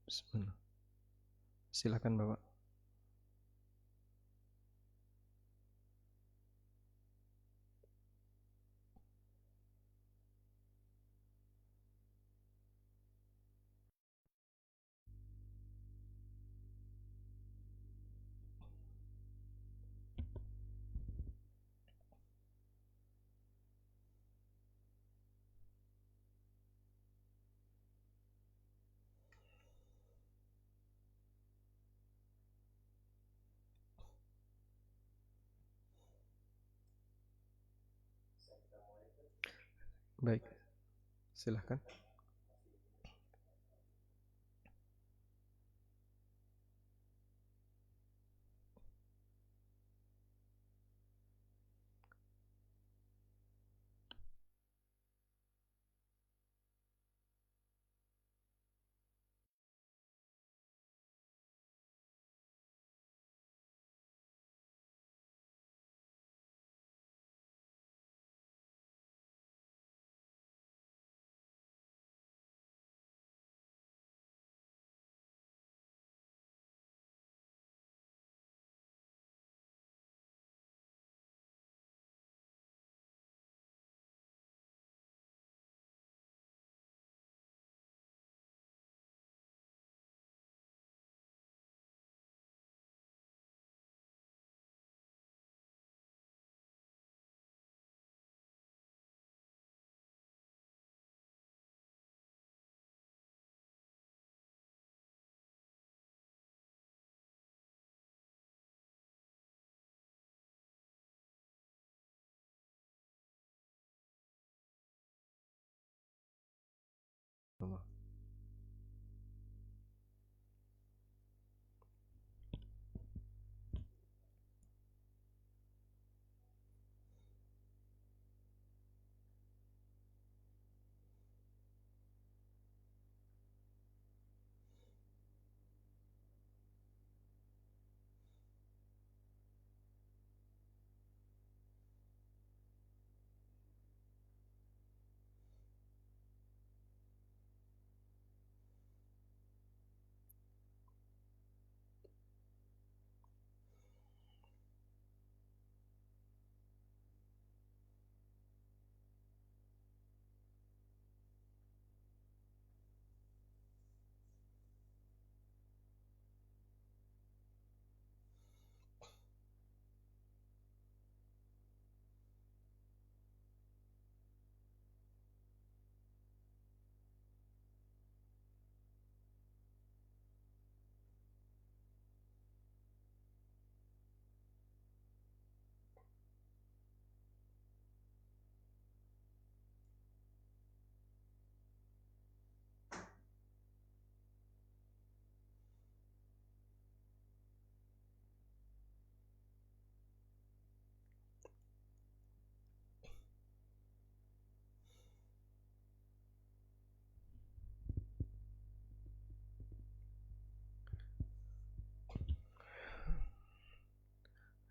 Bismillah. Silakan Bapak. Baik, silakan. Allah.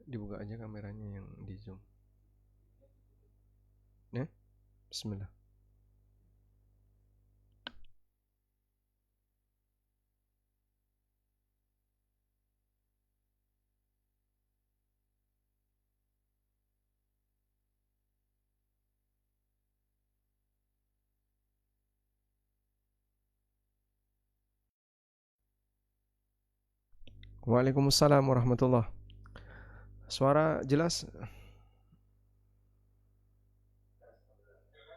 Dibuka aja kameranya yang di zoom. Ya, Bismillah. Waalaikumsalam warahmatullah. Suara jelas?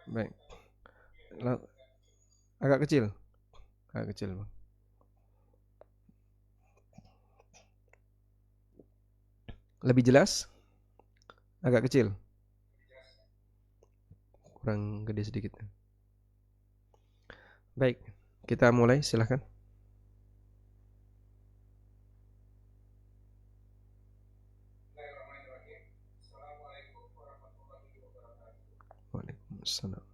Baik. Agak kecil. Agak kecil, Bang. Lebih jelas? Agak kecil. Kurang gede sedikit. Baik, kita mulai, silahkan. Waalaikumsalam.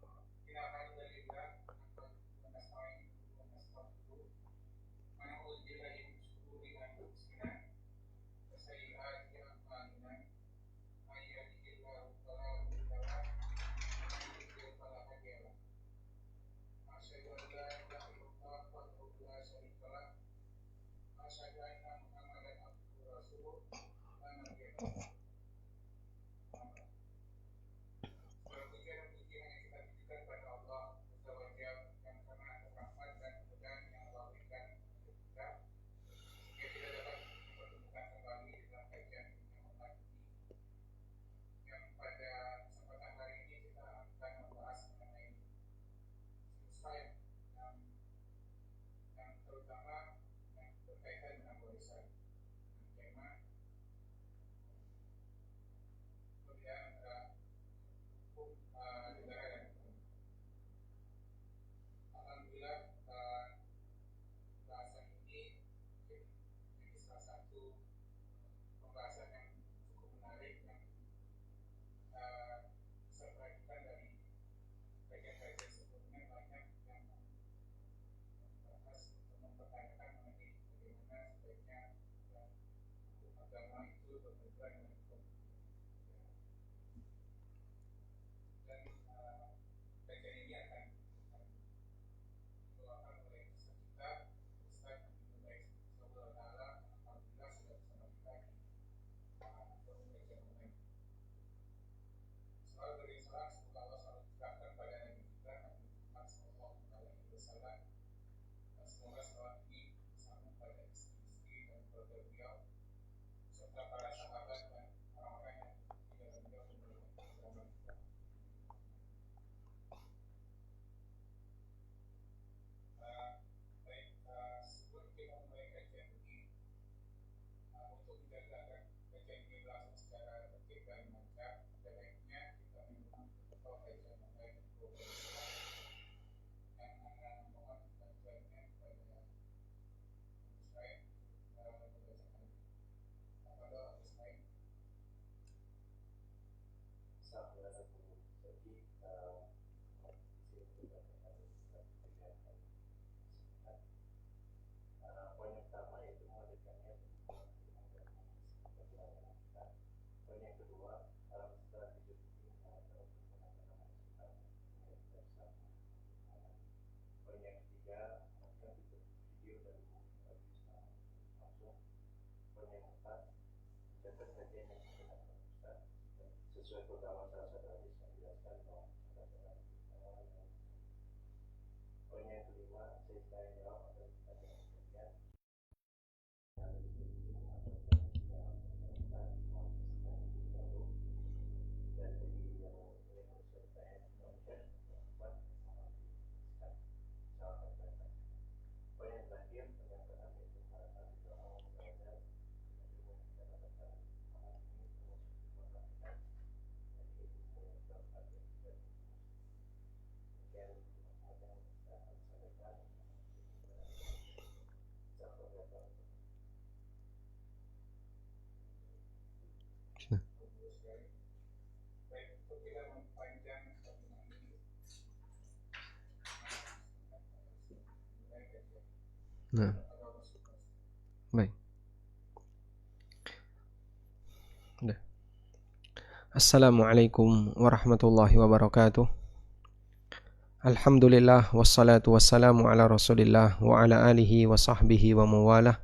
Nah, baik. Udah. Assalamualaikum warahmatullahi wabarakatuh. Alhamdulillah wassalatu wassalamu ala Rasulillah wa ala alihi wa sahbihi wa mawalah.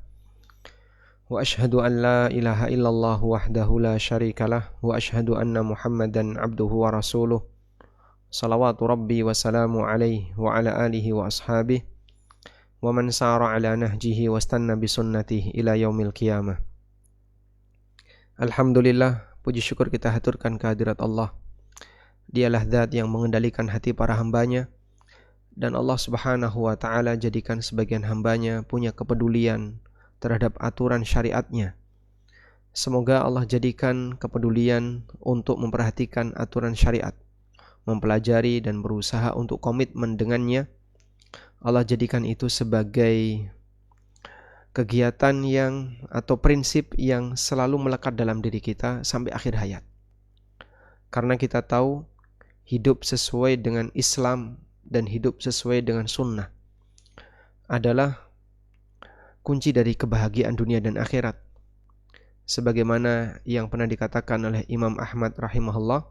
Wa ashhadu an la ilaha illallah wahdahu la syarikalah wa ashhadu anna Muhammadan abduhu wa rasuluh. Salawatu rabbi wa salamu alaihi wa ala alihi wa ashabihi wa man sara ala nahjihi wa stanna bi sunnatihi ila yaumil qiyamah. Alhamdulillah, puji syukur kita haturkan kehadirat Allah. Dialah zat yang mengendalikan hati para hambanya, dan Allah subhanahu wa ta'ala jadikan sebagian hambanya punya kepedulian terhadap aturan syariatnya. Semoga Allah jadikan kepedulian untuk memperhatikan aturan syariat, mempelajari dan berusaha untuk komitmen dengannya. Allah jadikan itu sebagai kegiatan yang atau prinsip yang selalu melekat dalam diri kita sampai akhir hayat. Karena kita tahu hidup sesuai dengan Islam dan hidup sesuai dengan sunnah adalah kunci dari kebahagiaan dunia dan akhirat. Sebagaimana yang pernah dikatakan oleh Imam Ahmad rahimahullah,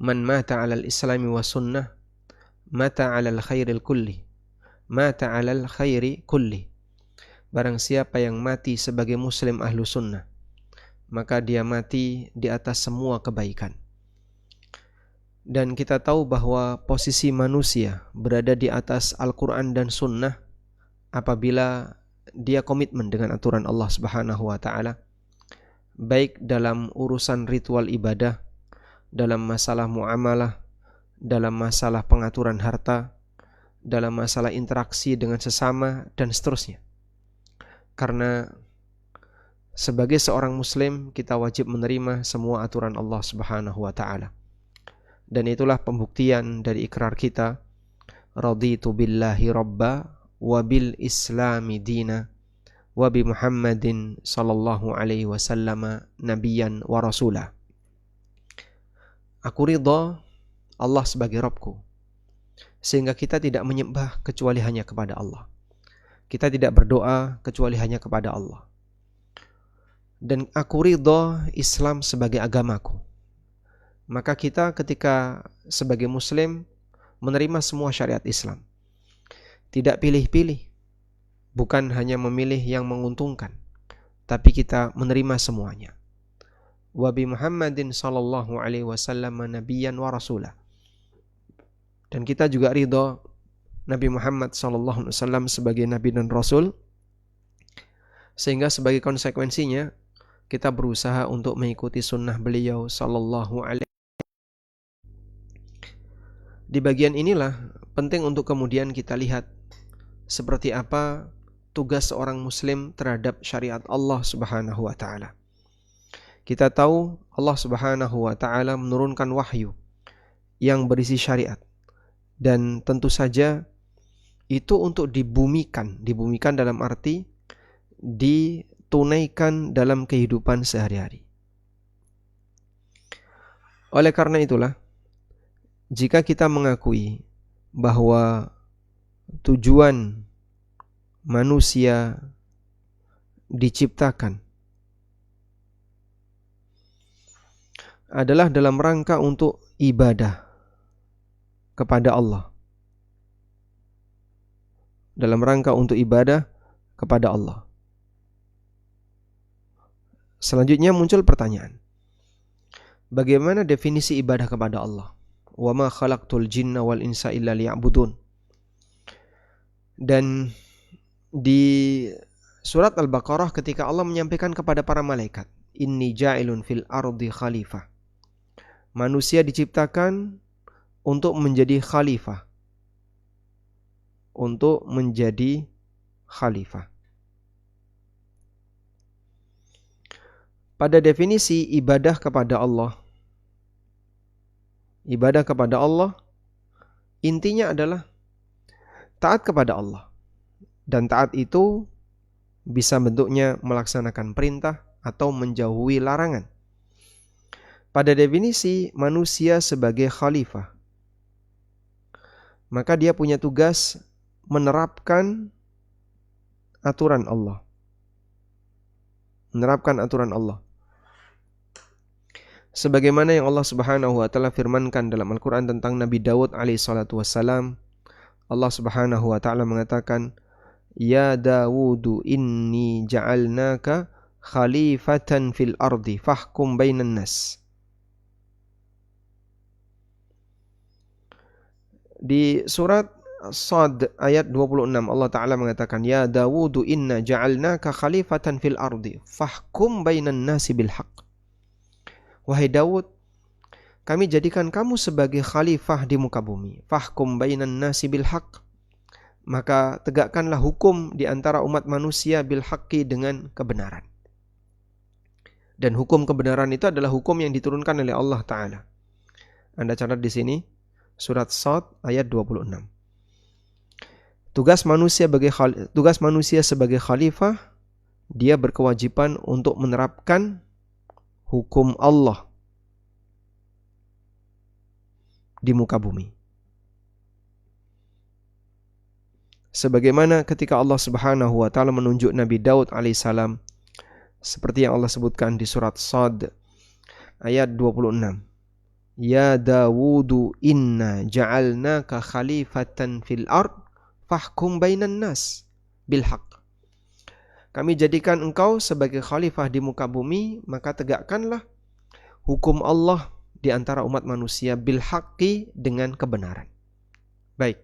man mata 'alal islami wa sunnah mata 'alal khairil kulli, mata 'alal khairi kulli. Barang siapa yang mati sebagai muslim ahlu sunnah, maka dia mati di atas semua kebaikan. Dan kita tahu bahwa posisi manusia berada di atas Al-Quran dan sunnah apabila dia komitmen dengan aturan Allah subhanahu wa ta'ala, baik dalam urusan ritual ibadah, dalam masalah muamalah, dalam masalah pengaturan harta, dalam masalah interaksi dengan sesama, dan seterusnya. Karena sebagai seorang muslim kita wajib menerima semua aturan Allah subhanahu wa ta'ala. Dan itulah pembuktian dari ikrar kita, raditu billahi rabba wa bil islami dina wa bi Muhammadin sallallahu alaihi wasallam nabiyan wa rasulah. Aku ridha Allah sebagai Rabbku, sehingga kita tidak menyembah kecuali hanya kepada Allah. Kita tidak berdoa kecuali hanya kepada Allah. Dan aku ridha Islam sebagai agamaku. Maka kita ketika sebagai muslim menerima semua syariat Islam. Tidak pilih-pilih, bukan hanya memilih yang menguntungkan, tapi kita menerima semuanya. Wa bi Muhammadin sallallahu alaihi wasallam nabiyyan wa rasulah. Dan kita juga ridha Nabi Muhammad SAW sebagai Nabi dan Rasul, sehingga sebagai konsekuensinya kita berusaha untuk mengikuti sunnah beliau sallallahu alaihi. Di bagian inilah penting untuk kemudian kita lihat seperti apa tugas seorang muslim terhadap syariat Allah Subhanahu wa taala. Kita tahu Allah Subhanahu wa taala menurunkan wahyu yang berisi syariat, dan tentu saja itu untuk dibumikan dalam arti ditunaikan dalam kehidupan sehari-hari. Oleh karena itulah, jika kita mengakui bahwa tujuan manusia diciptakan adalah dalam rangka untuk ibadah kepada Allah, dalam rangka untuk ibadah kepada Allah. Selanjutnya muncul pertanyaan, bagaimana definisi ibadah kepada Allah? Wa ma khalaqtul jinna wal insa illa liya'budun. Dan di surat Al-Baqarah ketika Allah menyampaikan kepada para malaikat, inni ja'ilun fil ardi khalifah. Manusia diciptakan untuk menjadi khalifah. Untuk menjadi khalifah. Pada definisi ibadah kepada Allah, intinya adalah taat kepada Allah. Dan taat itu bisa bentuknya melaksanakan perintah atau menjauhi larangan. Pada definisi manusia sebagai khalifah, maka dia punya tugas menerapkan aturan Allah. Sebagaimana yang Allah Subhanahu wa taala firmankan dalam Al-Qur'an tentang Nabi Daud alaihi salatu wassalam, Allah Subhanahu wa taala mengatakan, "Ya Dawudu inni ja'alnaka khalifatan fil ardi fahkum bainan nas." Di surat Sad ayat 26 Allah Ta'ala mengatakan, "Ya Dawudu inna ja'alnaka khalifatan fil ardi fahkum bainan nasi bil haqq." Wahai Daud, kami jadikan kamu sebagai khalifah di muka bumi. Fahkum bainan nasi bil haqq. Maka tegakkanlah hukum di antara umat manusia bil haqqi dengan kebenaran. Dan hukum kebenaran itu adalah hukum yang diturunkan oleh Allah Ta'ala. Anda catat di sini surat Sad ayat 26. Tugas manusia sebagai khalifah, dia berkewajiban untuk menerapkan hukum Allah di muka bumi. Sebagaimana ketika Allah Subhanahu wa taala menunjuk Nabi Daud alaihissalam, seperti yang Allah sebutkan di surat Sad ayat 26. Ya Dawudu inna ja'alnaka khalifatan fil ard fahkum bainan nas bil haqq. Kami jadikan engkau sebagai khalifah di muka bumi, maka tegakkanlah hukum Allah di antara umat manusia bil haqqi dengan kebenaran. Baik.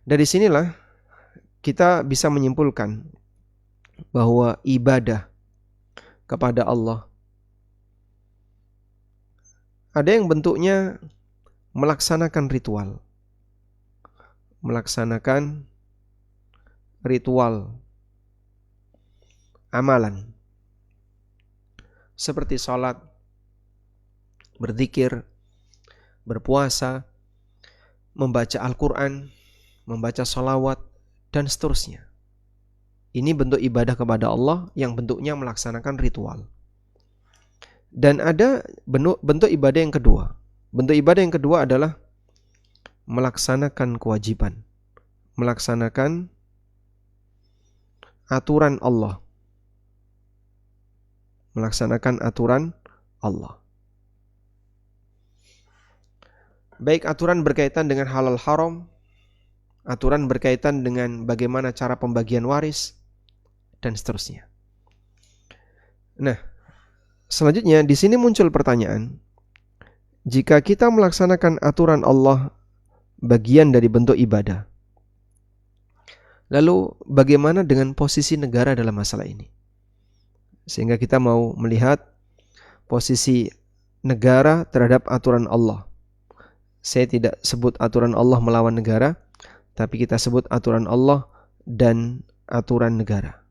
Dari sinilah kita bisa menyimpulkan bahwa ibadah kepada Allah ada yang bentuknya melaksanakan ritual, amalan, seperti salat, berzikir, berpuasa, membaca Al-Quran, membaca salawat, dan seterusnya. Ini bentuk ibadah kepada Allah yang bentuknya melaksanakan ritual. Dan ada bentuk ibadah yang kedua. Bentuk ibadah yang kedua adalah melaksanakan kewajiban, melaksanakan aturan Allah. Baik aturan berkaitan dengan halal haram, aturan berkaitan dengan bagaimana cara pembagian waris, dan seterusnya. Nah, selanjutnya di sini muncul pertanyaan, jika kita melaksanakan aturan Allah bagian dari bentuk ibadah, Lalu bagaimana dengan posisi negara dalam masalah ini? Sehingga kita mau melihat posisi negara terhadap aturan Allah. Saya tidak sebut aturan Allah melawan negara, tapi kita sebut aturan Allah dan aturan negara.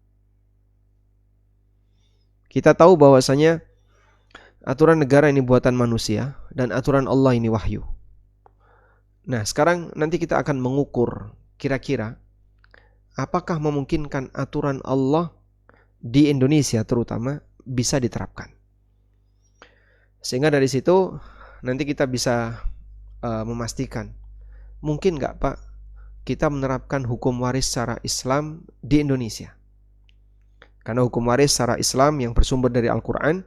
Kita tahu bahwasanya aturan negara ini buatan manusia dan aturan Allah ini wahyu. Nah, sekarang nanti kita akan mengukur kira-kira apakah memungkinkan aturan Allah di Indonesia terutama bisa diterapkan. Sehingga dari situ nanti kita bisa memastikan, mungkin nggak Pak kita menerapkan hukum waris secara Islam di Indonesia? Karena hukum waris secara Islam yang bersumber dari Al-Quran,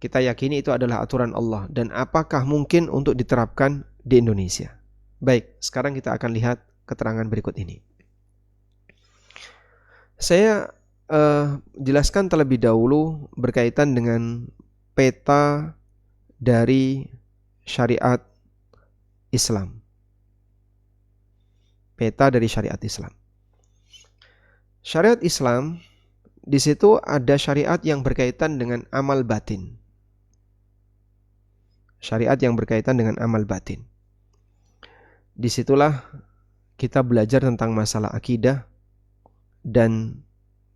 kita yakini itu adalah aturan Allah. Dan apakah mungkin untuk diterapkan di Indonesia? Baik, sekarang kita akan lihat keterangan berikut ini. Saya jelaskan terlebih dahulu berkaitan dengan peta dari syariat Islam. Peta dari syariat Islam. Syariat Islam, di situ ada syariat yang berkaitan dengan amal batin. Syariat yang berkaitan dengan amal batin. Disitulah kita belajar tentang masalah akidah dan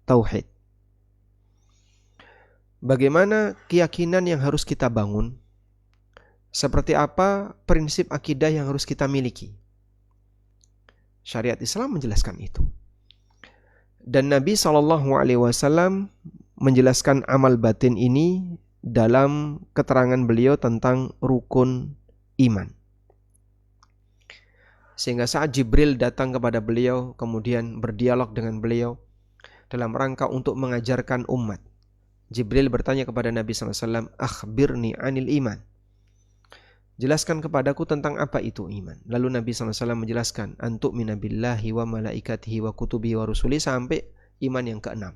tauhid. Bagaimana keyakinan yang harus kita bangun? Seperti apa prinsip akidah yang harus kita miliki? Syariat Islam menjelaskan itu. Dan Nabi SAW menjelaskan amal batin ini dalam keterangan beliau tentang rukun iman. Sehingga saat Jibril datang kepada beliau, kemudian berdialog dengan beliau dalam rangka untuk mengajarkan umat, Jibril bertanya kepada Nabi SAW, "Akhbirni anil iman." Jelaskan kepadaku tentang apa itu iman. Lalu Nabi SAW menjelaskan, "Antu'mina billahi wa malaikatihi wa kutubihi wa rusuli," sampai iman yang ke-6.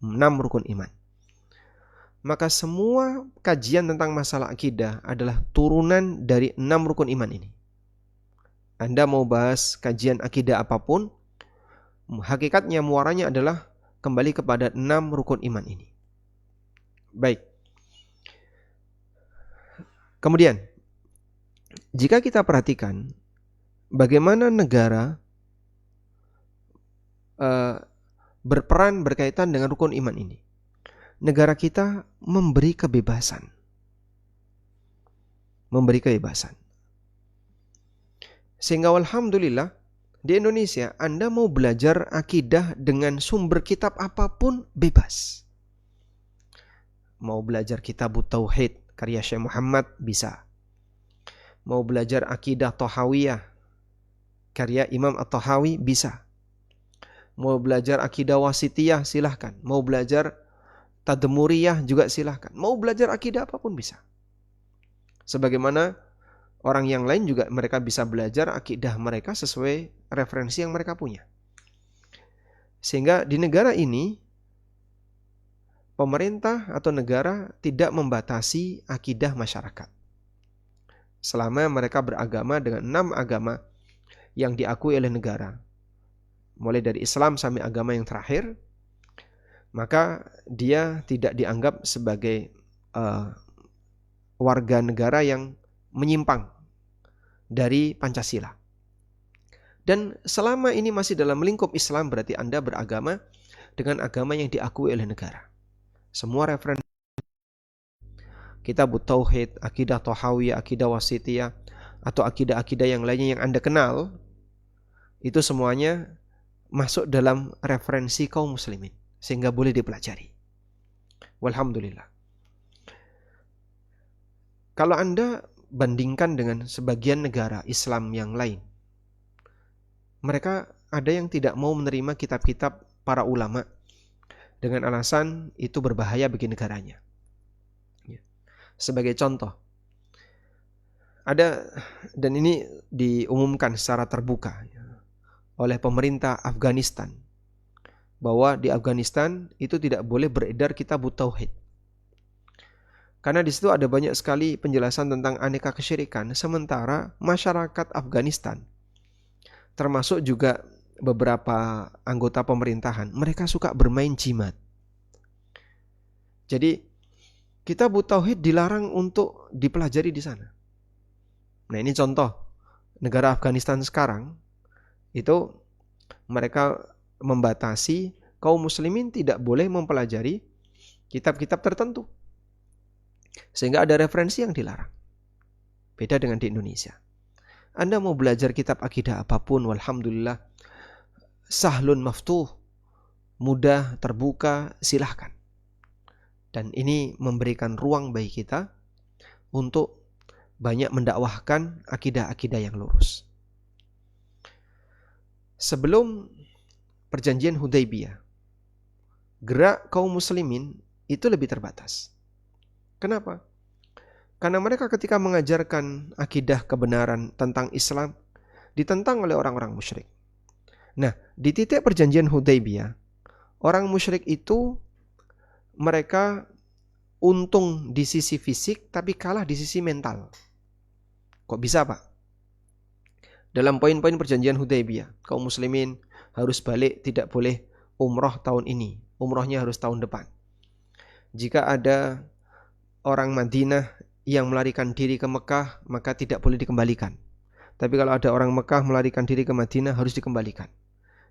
6 rukun iman. Maka semua kajian tentang masalah akidah adalah turunan dari 6 rukun iman ini. Anda mau bahas kajian akidah apapun, hakikatnya muaranya adalah kembali kepada 6 rukun iman ini. Baik. Kemudian, jika kita perhatikan bagaimana negara berperan berkaitan dengan rukun iman ini. Negara kita memberi kebebasan. Sehingga alhamdulillah di Indonesia Anda mau belajar akidah dengan sumber kitab apapun bebas. Mau belajar kitab Tauhid karya Syekh Muhammad bisa. Mau belajar akidah Thahawiyah karya Imam At-Tahawi bisa. Mau belajar akidah Wasitiyah silahkan. Mau belajar Tadmuriyah juga silahkan. Mau belajar akidah apapun bisa. Sebagaimana orang yang lain juga mereka bisa belajar akidah mereka sesuai referensi yang mereka punya. Sehingga di negara ini pemerintah atau negara tidak membatasi akidah masyarakat. Selama mereka beragama dengan 6 agama yang diakui oleh negara, mulai dari Islam sampai agama yang terakhir, maka dia tidak dianggap sebagai warga negara yang menyimpang dari Pancasila. Dan selama ini masih dalam lingkup Islam, berarti Anda beragama dengan agama yang diakui oleh negara. Semua referensi kitab Tauhid, akidah Thahawiyah, akidah Wasitiyah, atau akidah-akidah yang lainnya yang Anda kenal, itu semuanya masuk dalam referensi kaum muslimin, sehingga boleh dipelajari. Walhamdulillah. Kalau Anda bandingkan dengan sebagian negara Islam yang lain, mereka ada yang tidak mau menerima kitab-kitab para ulama dengan alasan itu berbahaya bagi negaranya. Sebagai contoh, ada, dan ini diumumkan secara terbuka oleh pemerintah Afghanistan, bahwa di Afghanistan itu tidak boleh beredar kitab Tauhid. Karena di situ ada banyak sekali penjelasan tentang aneka kesyirikan, sementara masyarakat Afghanistan, termasuk juga beberapa anggota pemerintahan, mereka suka bermain jimat. Jadi kitab tauhid dilarang untuk dipelajari di sana. Nah, ini contoh negara Afghanistan sekarang itu mereka membatasi kaum muslimin tidak boleh mempelajari kitab-kitab tertentu. Sehingga ada referensi yang dilarang. Beda dengan di Indonesia. Anda mau belajar kitab akidah apapun, walhamdulillah, sahlun maftuh, mudah, terbuka, silahkan. Dan ini memberikan ruang bagi kita untuk banyak mendakwahkan akidah-akidah yang lurus. Sebelum perjanjian Hudaybiyah, gerak kaum muslimin itu lebih terbatas. Kenapa? Karena mereka ketika mengajarkan akidah kebenaran tentang Islam ditentang oleh orang-orang musyrik. Nah, di titik perjanjian Hudaybiyah, orang musyrik itu mereka untung di sisi fisik tapi kalah di sisi mental. Kok bisa, Pak? Dalam poin-poin perjanjian Hudaybiyah, kaum muslimin harus balik, tidak boleh umroh tahun ini. Umrohnya harus tahun depan. Jika ada orang Madinah yang melarikan diri ke Mekah, maka tidak boleh dikembalikan. Tapi kalau ada orang Mekah melarikan diri ke Madinah, harus dikembalikan.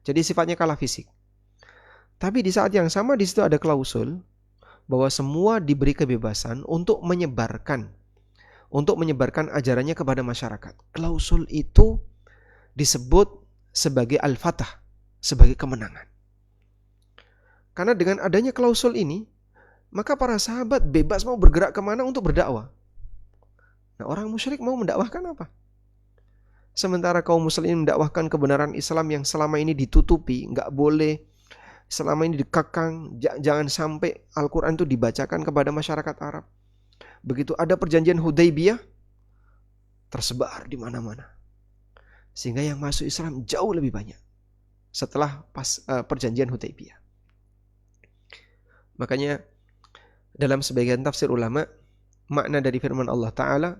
Jadi sifatnya kalah fisik. Tapi di saat yang sama di situ ada klausul bahwa semua diberi kebebasan untuk menyebarkan ajarannya kepada masyarakat. Klausul itu disebut sebagai al-fatah, sebagai kemenangan. Karena dengan adanya klausul ini, maka para sahabat bebas mau bergerak kemana untuk berdakwah. Nah, orang musyrik mau mendakwahkan apa? Sementara kaum muslimin mendakwahkan kebenaran Islam yang selama ini ditutupi, nggak boleh, selama ini dikekang, jangan sampai Al-Quran itu dibacakan kepada masyarakat Arab. Begitu ada perjanjian Hudaybiyah, tersebar di mana-mana. Sehingga yang masuk Islam jauh lebih banyak setelah perjanjian Hudaybiyah. Makanya dalam sebagian tafsir ulama, makna dari firman Allah Ta'ala,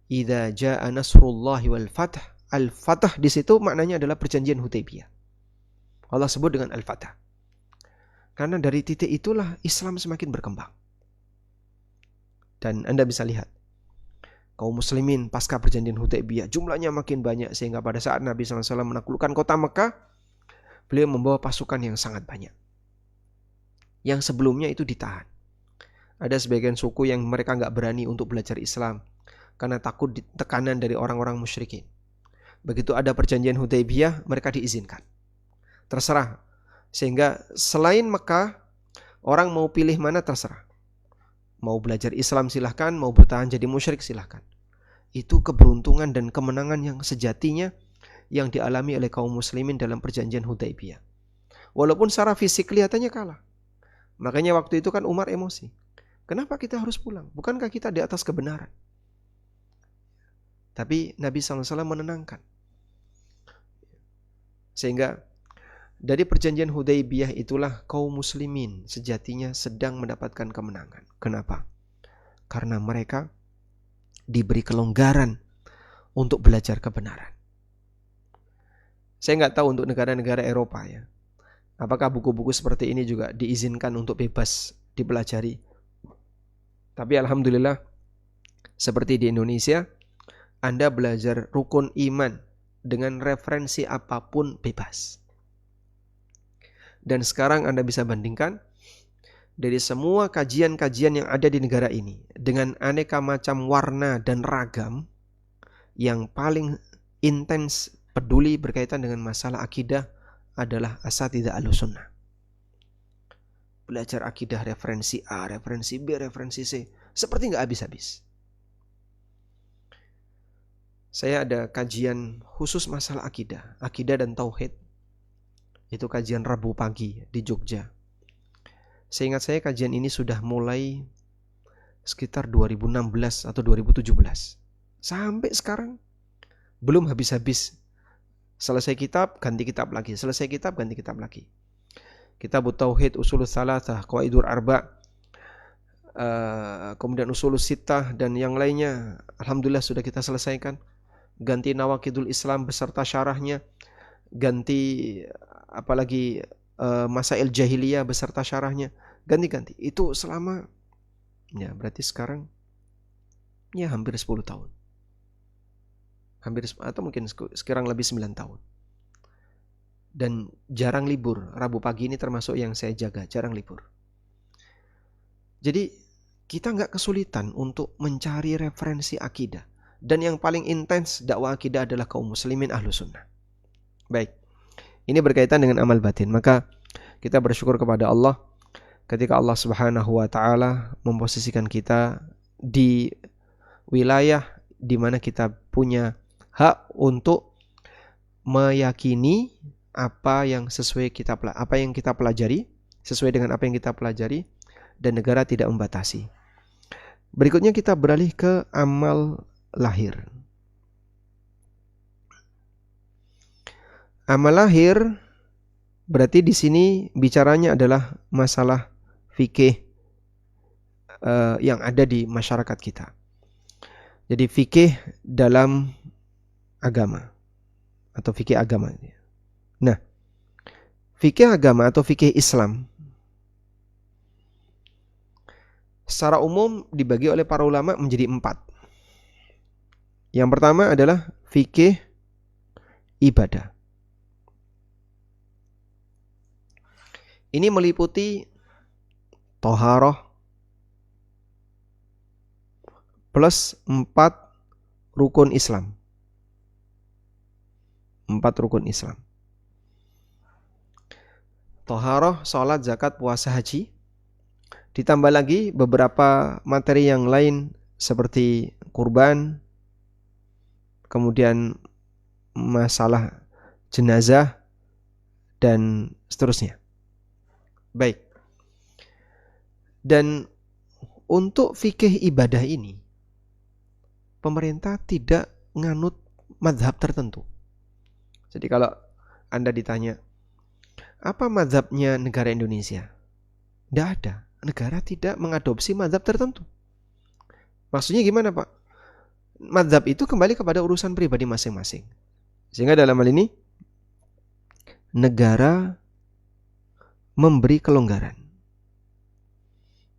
idza jaa nasrullahi wal fath. Al-Fatah di situ maknanya adalah perjanjian Hudaybiyah. Allah sebut dengan Al-Fatah. Karena dari titik itulah Islam semakin berkembang. Dan Anda bisa lihat, kaum muslimin pasca perjanjian Hudaybiyah jumlahnya makin banyak, sehingga pada saat Nabi SAW menaklukkan kota Mekah, beliau membawa pasukan yang sangat banyak. Yang sebelumnya itu ditahan. Ada sebagian suku yang mereka nggak berani untuk belajar Islam karena takut tekanan dari orang-orang musyrikin. Begitu ada perjanjian Hudaybiyah, mereka diizinkan. Terserah. Sehingga selain Mekah, orang mau pilih mana terserah. Mau belajar Islam silahkan, mau bertahan jadi musyrik silahkan. Itu keberuntungan dan kemenangan yang sejatinya yang dialami oleh kaum muslimin dalam perjanjian Hudaybiyah. Walaupun secara fisik kelihatannya kalah. Makanya waktu itu kan Umar emosi. Kenapa kita harus pulang? Bukankah kita di atas kebenaran? Tapi Nabi SAW menenangkan. Sehingga dari perjanjian Hudaybiyah itulah kaum muslimin sejatinya sedang mendapatkan kemenangan. Kenapa? Karena mereka diberi kelonggaran untuk belajar kebenaran. Saya nggak tahu untuk negara-negara Eropa ya. Apakah buku-buku seperti ini juga diizinkan untuk bebas dipelajari? Tapi alhamdulillah, seperti di Indonesia, Anda belajar rukun iman dengan referensi apapun bebas. Dan sekarang Anda bisa bandingkan dari semua kajian-kajian yang ada di negara ini dengan aneka macam warna dan ragam, yang paling intens peduli berkaitan dengan masalah akidah adalah asatidzah Ahlussunnah. Belajar akidah referensi A, referensi B, referensi C, seperti nggak habis-habis. Saya ada kajian khusus masalah akidah dan tauhid. Itu kajian Rabu pagi di Jogja. Seingat saya kajian ini sudah mulai sekitar 2016 atau 2017. Sampai sekarang belum habis-habis. Selesai kitab, ganti kitab lagi. Selesai kitab, ganti kitab lagi. Kitab Tauhid, Ushulus Tsalatsah, Qawaidul Arba', kemudian Ushulus Sittah dan yang lainnya, alhamdulillah sudah kita selesaikan. Ganti Nawaqidul Islam beserta syarahnya, ganti apalagi Masail Jahiliyah beserta syarahnya, ganti-ganti. Itu selama ya berarti sekarang ya hampir 10 tahun. Atau mungkin sekarang lebih 9 tahun. Dan jarang libur. Rabu pagi ini termasuk yang saya jaga, jarang libur. Jadi kita nggak kesulitan untuk mencari referensi akidah. Dan yang paling intens dakwah akidah adalah kaum muslimin ahlu sunnah. Baik, ini berkaitan dengan amal batin. Maka kita bersyukur kepada Allah ketika Allah Subhanahu wa taala memposisikan kita di wilayah di mana kita punya hak untuk meyakini apa yang kita pelajari, sesuai dengan apa yang kita pelajari, dan negara tidak membatasi. Berikutnya kita beralih ke amal lahir. Amal lahir berarti di sini bicaranya adalah masalah fikih yang ada di masyarakat kita. Jadi fikih dalam agama atau fikih agama. Nah, fikih agama atau fikih Islam secara umum dibagi oleh para ulama menjadi 4. Yang pertama adalah fikih ibadah. Ini meliputi thaharah plus 4 rukun Islam. 4 rukun Islam. Thaharah, salat, zakat, puasa, haji. Ditambah lagi beberapa materi yang lain seperti kurban, kemudian masalah jenazah, dan seterusnya. Baik. Dan untuk fikih ibadah ini, pemerintah tidak nganut mazhab tertentu. Jadi kalau Anda ditanya, apa mazhabnya negara Indonesia? Tidak ada. Negara tidak mengadopsi mazhab tertentu. Maksudnya gimana, Pak? Mazhab itu kembali kepada urusan pribadi masing-masing. Sehingga dalam hal ini, negara memberi kelonggaran.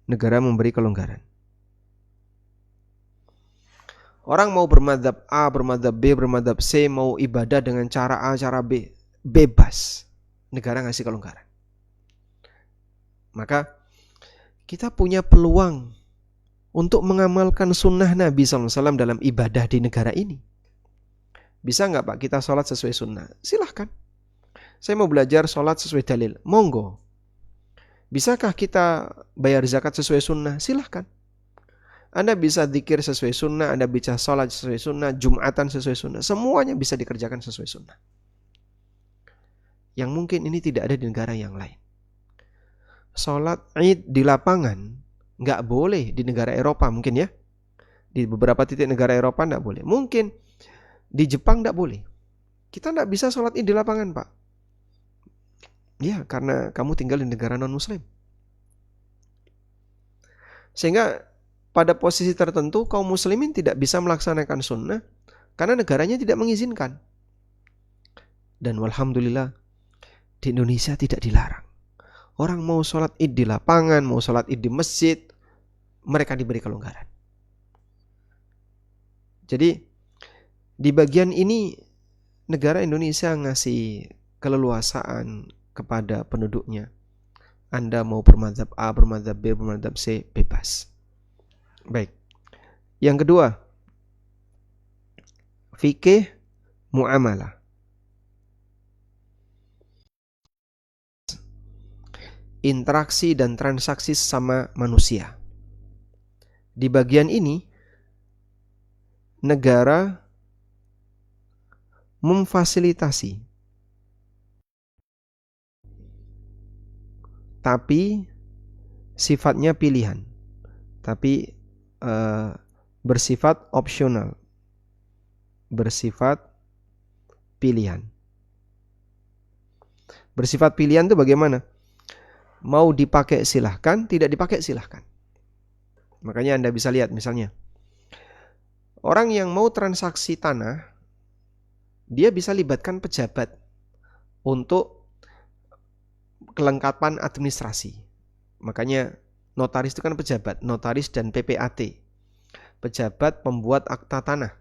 Negara memberi kelonggaran. Orang mau bermadzhab A, bermadzhab B, bermadzhab C, mau ibadah dengan cara A, cara B, bebas. Negara ngasih kelonggaran. Maka kita punya peluang untuk mengamalkan sunnah Nabi SAW dalam ibadah di negara ini. Bisa nggak Pak kita sholat sesuai sunnah? Silahkan. Saya mau belajar sholat sesuai dalil. Monggo. Bisakah kita bayar zakat sesuai sunnah? Silahkan. Anda bisa dzikir sesuai sunnah, Anda bisa sholat sesuai sunnah, Jumatan sesuai sunnah. Semuanya bisa dikerjakan sesuai sunnah. Yang mungkin ini tidak ada di negara yang lain. Sholat Id di lapangan nggak boleh di negara Eropa mungkin ya. Di beberapa titik negara Eropa nggak boleh. Mungkin di Jepang nggak boleh. Kita nggak bisa sholat Id di lapangan, Pak. Ya, karena kamu tinggal di negara non-muslim. Sehingga pada posisi tertentu kaum muslimin tidak bisa melaksanakan sunnah karena negaranya tidak mengizinkan. Dan walhamdulillah di Indonesia tidak dilarang. Orang mau sholat Id di lapangan, mau sholat Id di masjid, mereka diberi kelonggaran. Jadi di bagian ini negara Indonesia ngasih keleluasaan kepada penduduknya. Anda mau bermadzhab A, bermadzhab B, bermadzhab C, bebas. Baik. Yang kedua, fikih muamalah. Interaksi dan transaksi sama manusia. Di bagian ini, negara memfasilitasi, tapi sifatnya pilihan, tapi bersifat opsional, bersifat pilihan. Bersifat pilihan itu bagaimana? Mau dipakai silahkan, tidak dipakai silahkan. Makanya Anda bisa lihat misalnya, orang yang mau transaksi tanah, dia bisa libatkan pejabat untuk kelengkapan administrasi. Makanya notaris itu kan pejabat, notaris dan PPAT, pejabat pembuat akta tanah.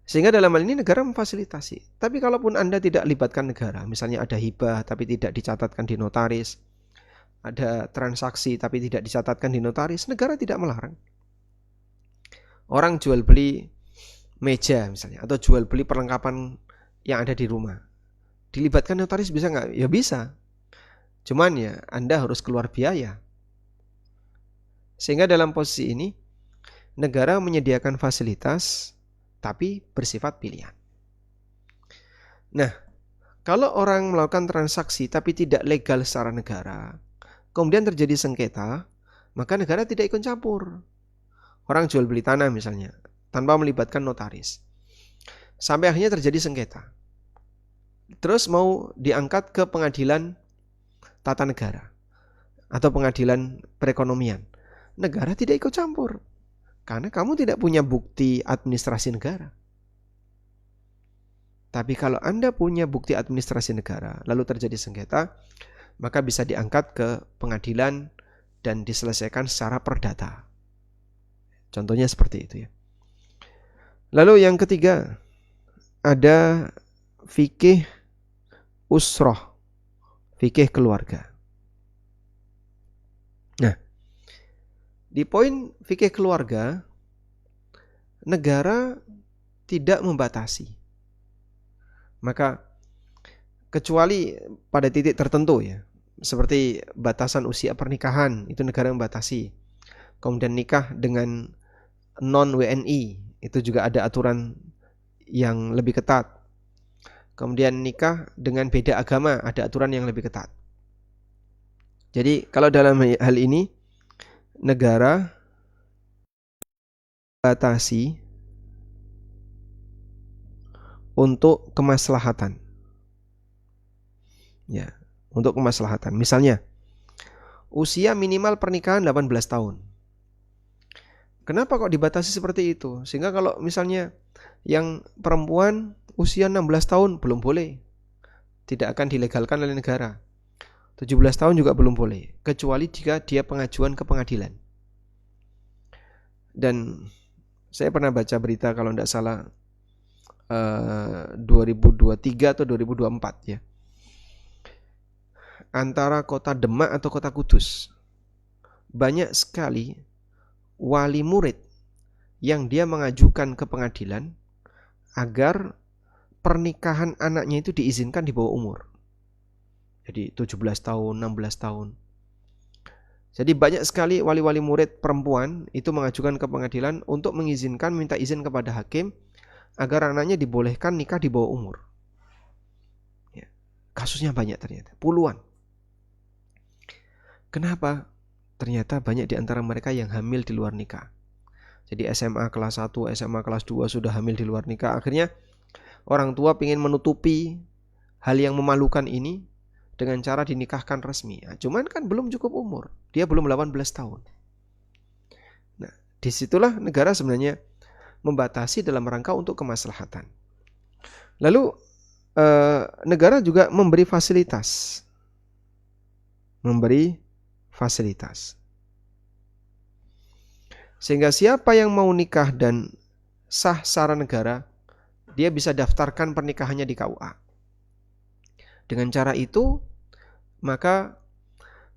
Sehingga dalam hal ini negara memfasilitasi. Tapi kalaupun Anda tidak libatkan negara, misalnya ada hibah tapi tidak dicatatkan di notaris, ada transaksi tapi tidak dicatatkan di notaris, negara tidak melarang. Orang jual beli meja misalnya, atau jual beli perlengkapan yang ada di rumah, dilibatkan notaris bisa nggak? Ya bisa. Cuman ya Anda harus keluar biaya. Sehingga dalam posisi ini negara menyediakan fasilitas tapi bersifat pilihan. Nah, kalau orang melakukan transaksi tapi tidak legal secara negara, kemudian terjadi sengketa, maka negara tidak ikut campur. Orang jual beli tanah misalnya, tanpa melibatkan notaris. Sampai akhirnya terjadi sengketa. Terus mau diangkat ke pengadilan tata negara atau pengadilan perekonomian. Negara tidak ikut campur. Karena kamu tidak punya bukti administrasi negara. Tapi kalau Anda punya bukti administrasi negara, lalu terjadi sengketa, maka bisa diangkat ke pengadilan dan diselesaikan secara perdata. Contohnya seperti itu ya. Lalu yang ketiga, ada fikih usroh, fikih keluarga. Nah, di poin fikih keluarga, negara tidak membatasi. Maka kecuali pada titik tertentu ya, seperti batasan usia pernikahan, itu negara membatasi. Kemudian nikah dengan non-WNI, itu juga ada aturan yang lebih ketat. Kemudian nikah dengan beda agama, ada aturan yang lebih ketat. Jadi kalau dalam hal ini negara batasi untuk kemaslahatan. Ya, untuk kemaslahatan. Misalnya, usia minimal pernikahan 18 tahun. Kenapa kok dibatasi seperti itu? Sehingga kalau misalnya yang perempuan usia 16 tahun belum boleh. Tidak akan dilegalkan oleh negara. 17 tahun juga belum boleh, kecuali jika dia pengajuan ke pengadilan. Dan saya pernah baca berita kalau tidak salah 2023 atau 2024 ya. Antara kota Demak atau kota Kudus, banyak sekali wali murid yang dia mengajukan ke pengadilan agar pernikahan anaknya itu diizinkan di bawah umur. Jadi 17 tahun, 16 tahun. Jadi banyak sekali wali-wali murid perempuan itu mengajukan ke pengadilan untuk mengizinkan, minta izin kepada hakim agar anaknya dibolehkan nikah di bawah umur. Ya, kasusnya banyak ternyata, puluhan. Kenapa? Ternyata banyak di antara mereka yang hamil di luar nikah. Jadi SMA kelas 1, SMA kelas 2 sudah hamil di luar nikah. Akhirnya orang tua ingin menutupi hal yang memalukan ini dengan cara dinikahkan resmi. Nah, cuman kan belum cukup umur. Dia belum 18 tahun. Nah, disitulah negara sebenarnya membatasi dalam rangka untuk kemaslahatan. Lalu negara juga memberi fasilitas. Sehingga siapa yang mau nikah dan sah secara negara, dia bisa daftarkan pernikahannya di KUA. Dengan cara itu, maka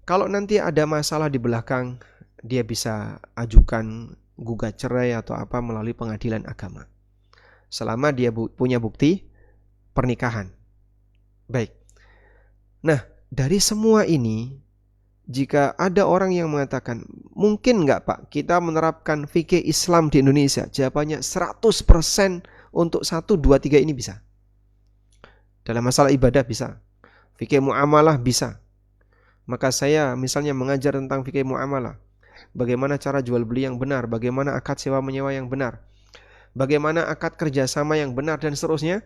kalau nanti ada masalah di belakang, dia bisa ajukan gugat cerai atau apa melalui pengadilan agama. Selama dia punya bukti pernikahan. Baik. Nah, dari semua ini, jika ada orang yang mengatakan, mungkin nggak Pak kita menerapkan fikih Islam di Indonesia? Jawabannya 100% untuk 1, 2, 3 ini bisa. Dalam masalah ibadah bisa. Fikih muamalah bisa. Maka saya misalnya mengajar tentang fikih muamalah. Bagaimana cara jual beli yang benar, bagaimana akad sewa menyewa yang benar, bagaimana akad kerjasama yang benar dan seterusnya.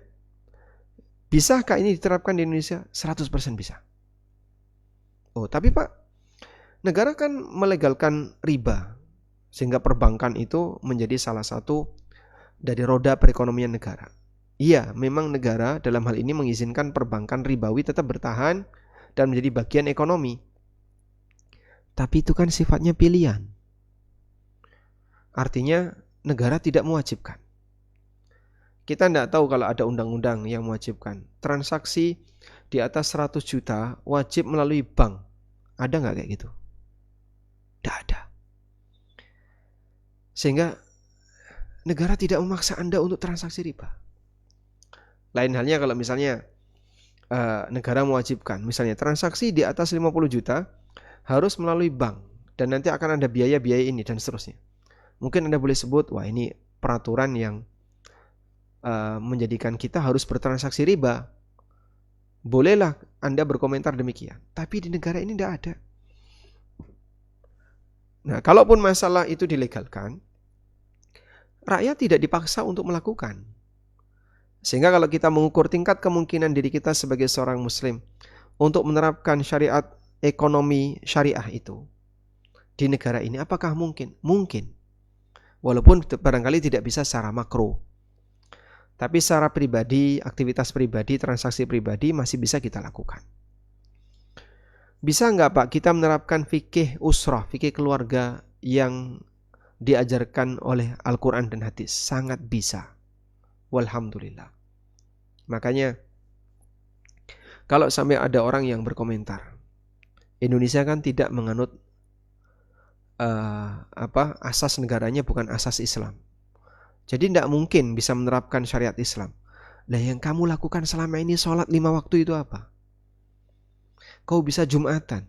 Bisakah ini diterapkan di Indonesia? 100% bisa. Oh, tapi Pak, negara kan melegalkan riba, sehingga perbankan itu menjadi salah satu dari roda perekonomian negara. Iya, memang negara dalam hal ini mengizinkan perbankan ribawi tetap bertahan dan menjadi bagian ekonomi. Tapi itu kan sifatnya pilihan. Artinya negara tidak mewajibkan. Kita tidak tahu kalau ada undang-undang yang mewajibkan. Transaksi di atas 100 juta wajib melalui bank. Ada nggak kayak gitu? Tidak ada. Sehingga negara tidak memaksa Anda untuk transaksi riba. Lain halnya kalau misalnya negara mewajibkan, misalnya transaksi di atas 50 juta harus melalui bank dan nanti akan ada biaya-biaya ini dan seterusnya. Mungkin Anda boleh sebut, wah ini peraturan yang menjadikan kita harus bertransaksi riba. Bolehlah Anda berkomentar demikian. Tapi di negara ini tidak ada. Nah, kalaupun masalah itu dilegalkan, rakyat tidak dipaksa untuk melakukan. Sehingga kalau kita mengukur tingkat kemungkinan diri kita sebagai seorang muslim untuk menerapkan syariat ekonomi syariah itu di negara ini, apakah mungkin? Mungkin. Walaupun barangkali tidak bisa secara makro. Tapi secara pribadi, aktivitas pribadi, transaksi pribadi masih bisa kita lakukan. Bisa nggak Pak kita menerapkan fikih usrah, fikih keluarga yang diajarkan oleh Al-Quran dan hadis? Sangat bisa. Walhamdulillah. Makanya kalau sampai ada orang yang berkomentar, Indonesia kan tidak menganut asas negaranya bukan asas Islam. Jadi tidak mungkin bisa menerapkan syariat Islam. Nah, yang kamu lakukan selama ini sholat 5 waktu itu apa? Kau bisa Jumatan,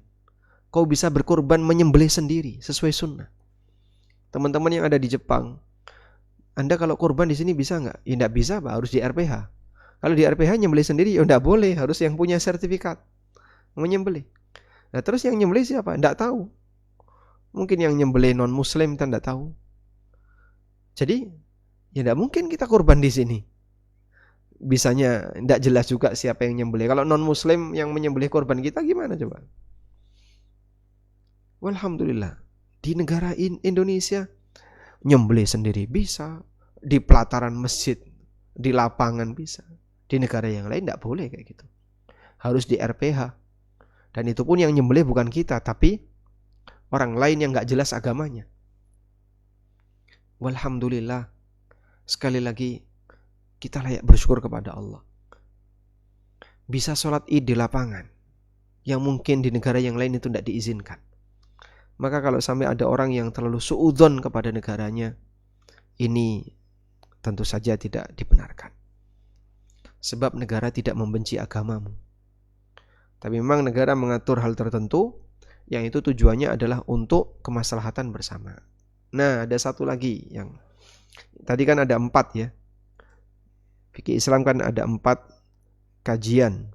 kau bisa berkorban menyembelih sendiri sesuai sunnah. Teman-teman yang ada di Jepang, Anda kalau korban di sini bisa nggak? Ya tidak bisa Pak, harus di RPH. Kalau di RPH nyembelih sendiri ya tidak boleh, harus yang punya sertifikat menyembelih. Nah terus yang nyembelih siapa? Tidak tahu. Mungkin yang nyembelih non muslim kita tidak tahu. Jadi ya tidak mungkin kita korban di sini. Bisanya tidak jelas juga siapa yang nyembelih. Kalau non muslim yang menyembelih korban kita gimana coba? Walhamdulillah di negara Indonesia nyembelih sendiri bisa, di pelataran masjid, di lapangan bisa. Di negara yang lain tidak boleh kayak gitu. Harus di RPH. Dan itu pun yang nyembelih bukan kita, tapi orang lain yang gak jelas agamanya. Walhamdulillah. Sekali lagi, kita layak bersyukur kepada Allah. Bisa sholat id di lapangan, yang mungkin di negara yang lain itu tidak diizinkan. Maka kalau sampai ada orang yang terlalu suudzon kepada negaranya, ini tentu saja tidak dibenarkan. Sebab negara tidak membenci agamamu. Tapi memang negara mengatur hal tertentu yang itu tujuannya adalah untuk kemaslahatan bersama. Nah, ada satu lagi yang tadi kan ada 4 ya. Fikih Islam kan ada 4 kajian.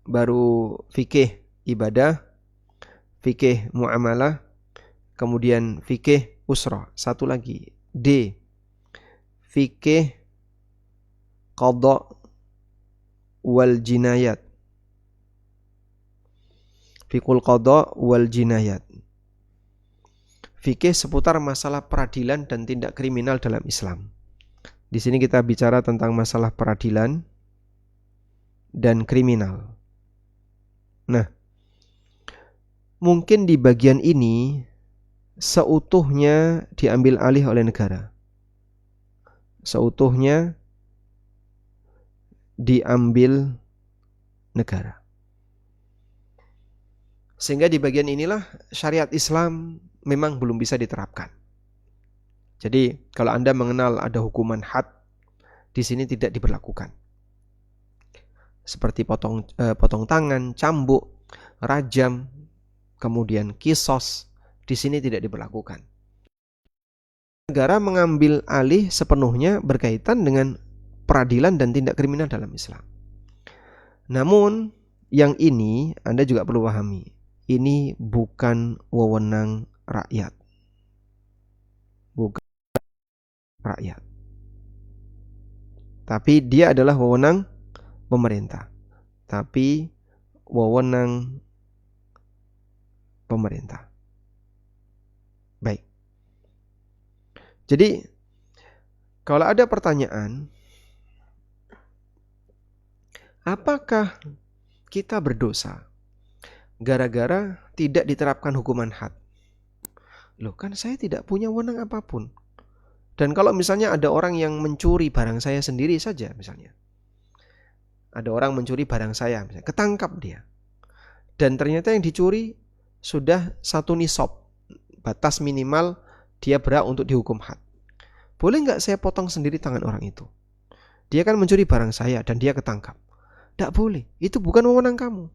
Baru fikih ibadah, fikih muamalah, kemudian fikih usrah. Satu lagi, D, fikih qadha wal jinayat. Fikul qadha wal jinayat. Fikih seputar masalah peradilan dan tindak kriminal dalam Islam. Di sini kita bicara tentang masalah peradilan dan kriminal. Nah, mungkin di bagian ini seutuhnya diambil alih oleh negara. Seutuhnya diambil negara. Sehingga di bagian inilah syariat Islam memang belum bisa diterapkan. Jadi kalau Anda mengenal ada hukuman had, di sini tidak diberlakukan. Seperti potong tangan, cambuk, rajam, kemudian kisos, di sini tidak diberlakukan. Negara mengambil alih sepenuhnya berkaitan dengan peradilan dan tindak kriminal dalam Islam. Namun yang ini Anda juga perlu pahami, ini bukan wewenang rakyat. Bukan rakyat. Tapi dia adalah wewenang pemerintah. Tapi wewenang pemerintah. Baik. Jadi Kalau ada pertanyaan, apakah kita berdosa gara-gara tidak diterapkan hukuman had? Loh, kan saya tidak punya wewenang apapun. Dan kalau misalnya ada orang yang mencuri barang saya sendiri saja misalnya. Ada orang mencuri barang saya, misalnya, ketangkap dia. Dan ternyata yang dicuri sudah 1 nisab. Batas minimal dia berhak untuk dihukum had. Boleh nggak saya potong sendiri tangan orang itu? Dia kan mencuri barang saya dan dia ketangkap. Tidak boleh, itu bukan wewenang kamu.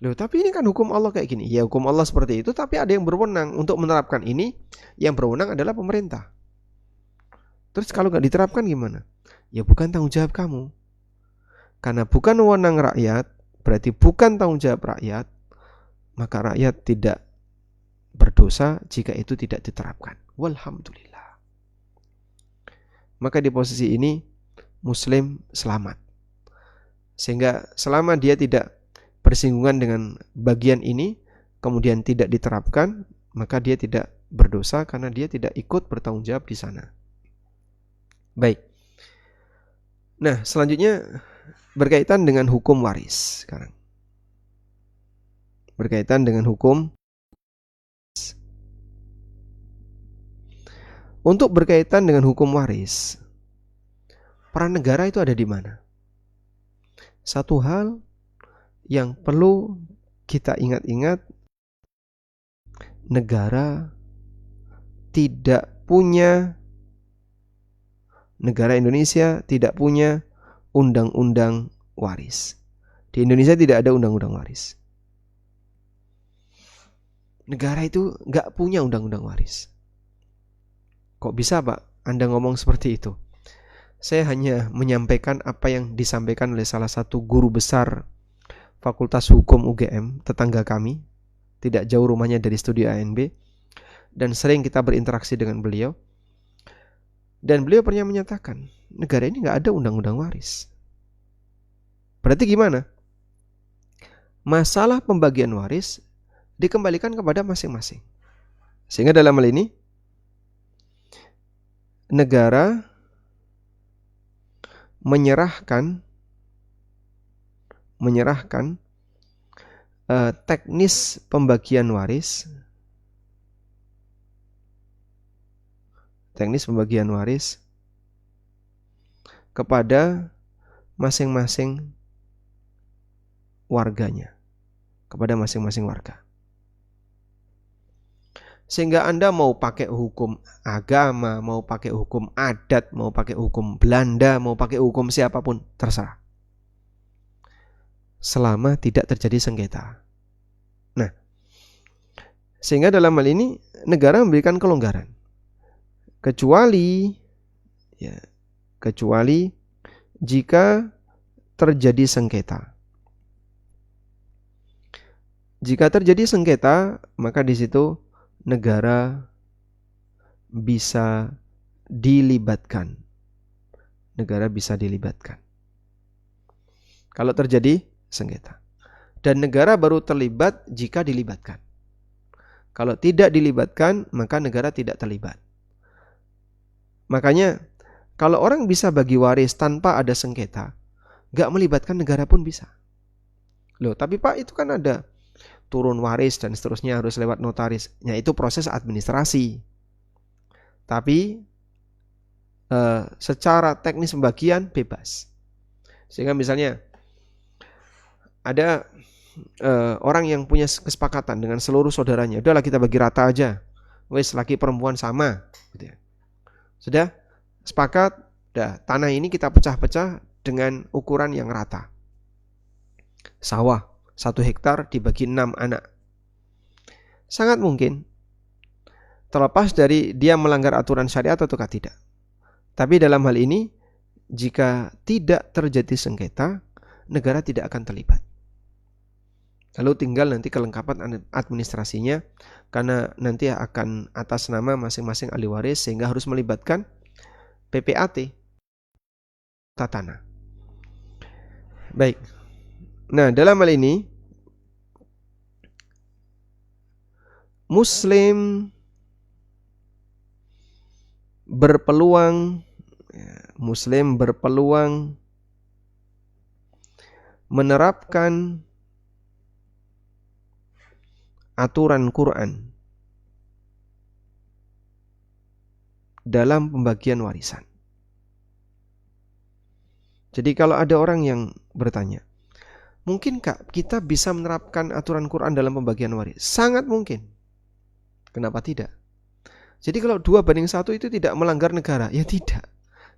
Loh, tapi ini kan hukum Allah kayak gini. Ya, hukum Allah seperti itu, tapi ada yang berwenang untuk menerapkan ini. Yang berwenang adalah pemerintah. Terus kalau nggak diterapkan gimana? Ya bukan tanggung jawab kamu. Karena bukan wewenang rakyat, berarti bukan tanggung jawab rakyat, maka rakyat tidak berdosa jika itu tidak diterapkan. Walhamdulillah. Maka di posisi ini Muslim selamat. Sehingga selama dia tidak bersinggungan dengan bagian ini, kemudian tidak diterapkan, maka dia tidak berdosa karena dia tidak ikut bertanggung jawab di sana. Baik. Nah, selanjutnya berkaitan dengan hukum waris sekarang. Berkaitan dengan hukum. Untuk berkaitan dengan hukum waris, peran negara itu ada di mana? Satu hal yang perlu kita ingat-ingat, negara Indonesia tidak punya undang-undang waris. Di Indonesia tidak ada undang-undang waris. Negara itu nggak punya undang-undang waris. Kok bisa, Pak, Anda ngomong seperti itu? Saya hanya menyampaikan apa yang disampaikan oleh salah satu guru besar Fakultas Hukum UGM, tetangga kami, tidak jauh rumahnya dari studio ANB, dan sering kita berinteraksi dengan beliau. Dan beliau pernah menyatakan, negara ini nggak ada undang-undang waris. Berarti gimana? Masalah pembagian waris dikembalikan kepada masing-masing. Sehingga dalam hal ini, negara menyerahkan teknis pembagian waris kepada masing-masing warganya, kepada masing-masing warga. Sehingga Anda mau pakai hukum agama, mau pakai hukum adat, mau pakai hukum Belanda, mau pakai hukum siapapun, terserah. Selama tidak terjadi sengketa. Nah, sehingga dalam hal ini negara memberikan kelonggaran. Kecuali jika terjadi sengketa. Jika terjadi sengketa, maka di situ negara bisa dilibatkan. Kalau terjadi sengketa. Dan negara baru terlibat jika dilibatkan. Kalau tidak dilibatkan, maka negara tidak terlibat. Makanya kalau orang bisa bagi waris tanpa ada sengketa, gak melibatkan negara pun bisa. Loh, tapi Pak, itu kan ada turun waris dan seterusnya harus lewat notaris. Ya, itu proses administrasi. Tapi secara teknis pembagian bebas. Sehingga misalnya ada orang yang punya kesepakatan dengan seluruh saudaranya, udahlah kita bagi rata aja, wes laki perempuan sama, gitu ya. Sudah sepakat, tanah ini kita pecah-pecah dengan ukuran yang rata. Sawah 1 hektar dibagi 6 anak. Sangat mungkin, terlepas dari dia melanggar aturan syariat ataukah tidak. Tapi dalam hal ini, jika tidak terjadi sengketa, negara tidak akan terlibat. Lalu tinggal nanti kelengkapan administrasinya, karena nanti akan atas nama masing-masing ahli waris, sehingga harus melibatkan PPAT, tanah. Baik. Nah, dalam hal ini Muslim berpeluang, Muslim berpeluang menerapkan aturan Quran dalam pembagian warisan. Jadi kalau ada orang yang bertanya, mungkinkah kita bisa menerapkan aturan Quran dalam pembagian waris? Sangat mungkin. Kenapa tidak? Jadi kalau 2:1 itu tidak melanggar negara? Ya tidak.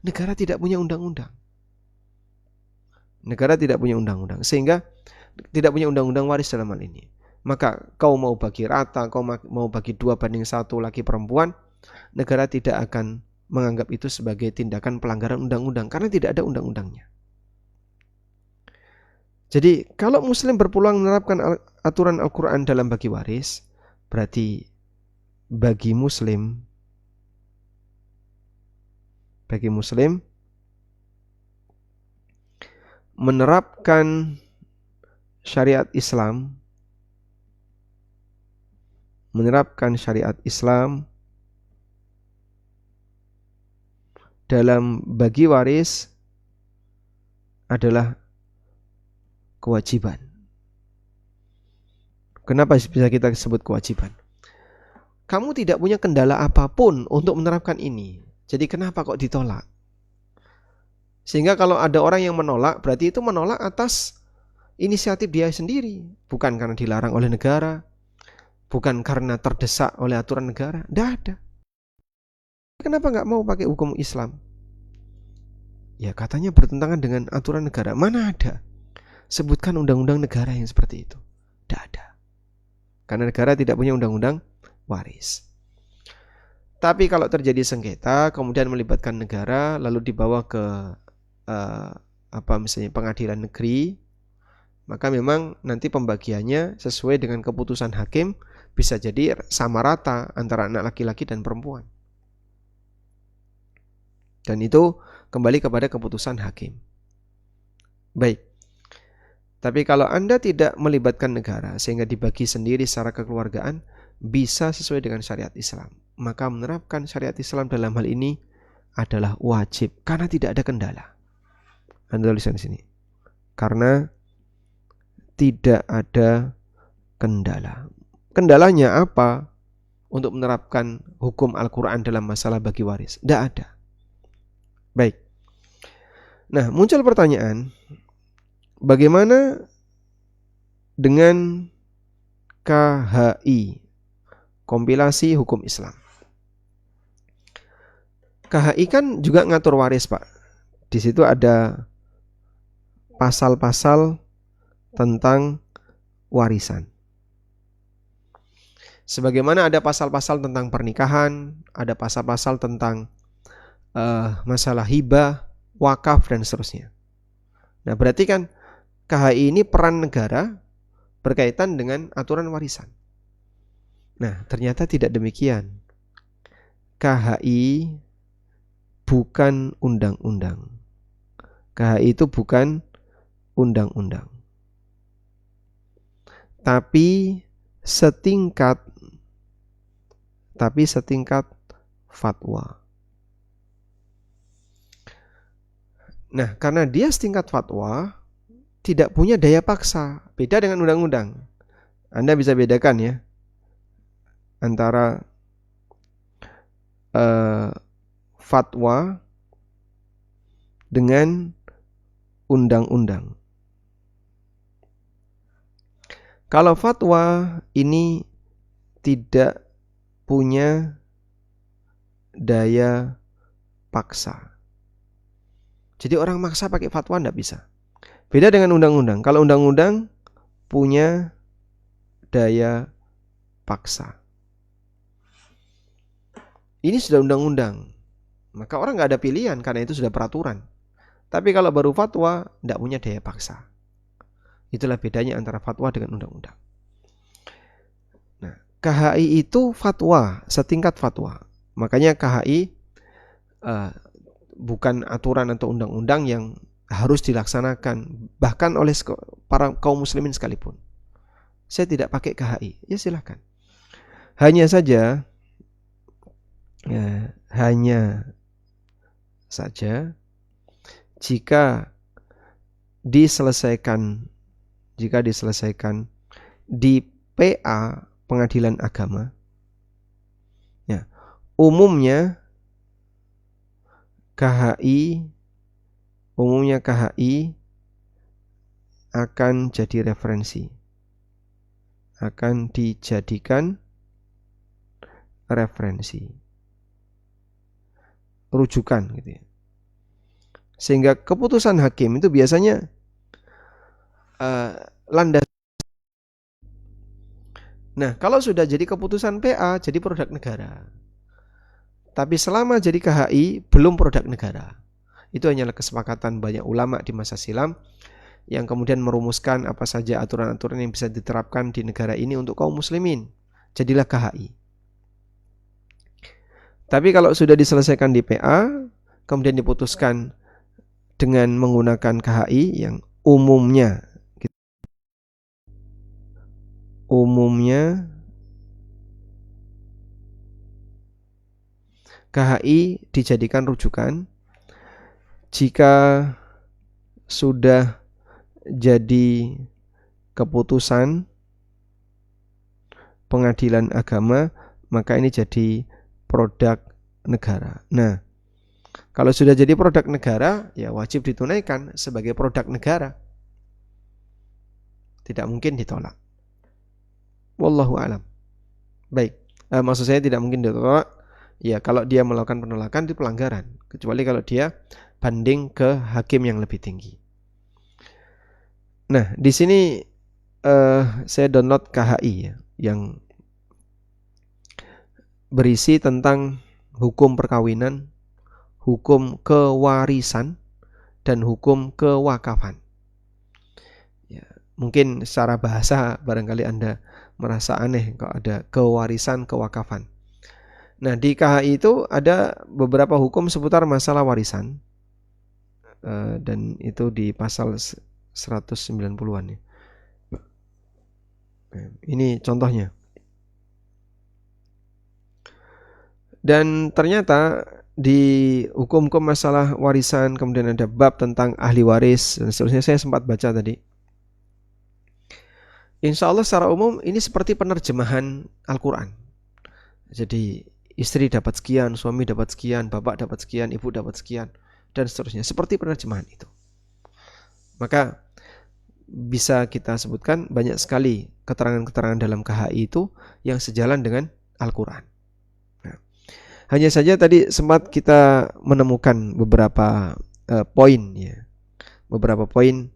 Negara tidak punya undang-undang. Negara tidak punya undang-undang, sehingga tidak punya undang-undang waris dalam hal ini. Maka kau mau bagi rata, kau mau bagi 2:1 laki perempuan, negara tidak akan menganggap itu sebagai tindakan pelanggaran undang-undang karena tidak ada undang-undangnya. Jadi kalau Muslim berpeluang menerapkan aturan Al-Quran dalam bagi waris, berarti bagi Muslim menerapkan syariat Islam dalam bagi waris adalah kewajiban. Kenapa bisa kita sebut kewajiban? Kamu tidak punya kendala apapun untuk menerapkan ini. Jadi kenapa kok ditolak? Sehingga kalau ada orang yang menolak, berarti itu menolak atas inisiatif dia sendiri. Bukan karena dilarang oleh negara, bukan karena terdesak oleh aturan negara. Tidak ada. Kenapa nggak mau pakai hukum Islam? Ya katanya bertentangan dengan aturan negara. Mana ada? Sebutkan undang-undang negara yang seperti itu. Tidak ada. Karena negara tidak punya undang-undang waris. Tapi kalau terjadi sengketa, kemudian melibatkan negara, lalu dibawa ke misalnya pengadilan negeri, maka memang nanti pembagiannya sesuai dengan keputusan hakim, bisa jadi sama rata antara anak laki-laki dan perempuan. Dan itu kembali kepada keputusan hakim. Baik. Tapi kalau Anda tidak melibatkan negara sehingga dibagi sendiri secara kekeluargaan, bisa sesuai dengan syariat Islam. Maka menerapkan syariat Islam dalam hal ini adalah wajib karena tidak ada kendala. Anda tuliskan di sini. Karena tidak ada kendala. Kendalanya apa untuk menerapkan hukum Al-Quran dalam masalah bagi waris? Tidak ada. Baik. Nah, muncul pertanyaan, bagaimana dengan KHI, kompilasi hukum Islam? KHI kan juga ngatur waris, Pak. Di situ ada pasal-pasal tentang warisan. Sebagaimana ada pasal-pasal tentang pernikahan, ada pasal-pasal tentang masalah hibah, wakaf, dan seterusnya. Nah, berarti kan KHI ini peran negara berkaitan dengan aturan warisan. Nah, ternyata tidak demikian. KHI bukan undang-undang. KHI itu bukan undang-undang. Tapi setingkat fatwa. Nah, karena dia setingkat fatwa, tidak punya daya paksa. Beda dengan undang-undang. Anda bisa bedakan ya antara fatwa dengan undang-undang. Kalau fatwa ini tidak punya daya paksa. Jadi orang maksa pakai fatwa tidak bisa. Beda dengan undang-undang. Kalau undang-undang punya daya paksa. Ini sudah undang-undang. Maka orang nggak ada pilihan karena itu sudah peraturan. Tapi kalau baru fatwa, tidak punya daya paksa. Itulah bedanya antara fatwa dengan undang-undang. Nah, KHI itu fatwa, setingkat fatwa. Makanya KHI bukan aturan atau undang-undang yang harus dilaksanakan bahkan oleh para kaum muslimin sekalipun. Saya tidak pakai KHI, ya silahkan. Hanya saja hanya saja jika diselesaikan di PA pengadilan agama, ya, umumnya KHI akan jadi referensi, akan dijadikan referensi, rujukan gitu ya. Sehingga keputusan hakim itu biasanya landas. Nah, kalau sudah jadi keputusan PA, jadi produk negara. Tapi selama jadi KHI, belum produk negara. Itu hanyalah kesepakatan banyak ulama di masa silam yang kemudian merumuskan apa saja aturan-aturan yang bisa diterapkan di negara ini untuk kaum muslimin. Jadilah KHI. Tapi kalau sudah diselesaikan di PA, kemudian diputuskan dengan menggunakan KHI yang umumnya KHI dijadikan rujukan jika sudah jadi keputusan pengadilan agama, maka ini jadi produk negara. Nah, kalau sudah jadi produk negara, ya wajib ditunaikan sebagai produk negara. Tidak mungkin ditolak. Wallahu a'lam. Baik, maksud saya tidak mungkin ditolak. Ya, kalau dia melakukan penolakan itu pelanggaran, kecuali kalau dia banding ke hakim yang lebih tinggi. Nah, di sini saya download KHI ya, yang berisi tentang hukum perkawinan, hukum kewarisan, dan hukum kewakafan. Ya, mungkin secara bahasa barangkali Anda merasa aneh kalau ada kewarisan, kewakafan. Nah, di KHI itu ada beberapa hukum seputar masalah warisan, dan itu di pasal 190-an ya. Ini contohnya. Dan ternyata di hukum-hukum masalah warisan kemudian ada bab tentang ahli waris dan seterusnya, saya sempat baca tadi. Insya Allah secara umum ini seperti penerjemahan Al-Quran. Jadi istri dapat sekian, suami dapat sekian, bapak dapat sekian, ibu dapat sekian, dan seterusnya. Seperti penerjemahan itu. Maka bisa kita sebutkan banyak sekali keterangan-keterangan dalam KHI itu yang sejalan dengan Al-Quran. Nah, hanya saja tadi sempat kita menemukan beberapa poin ya. Beberapa poin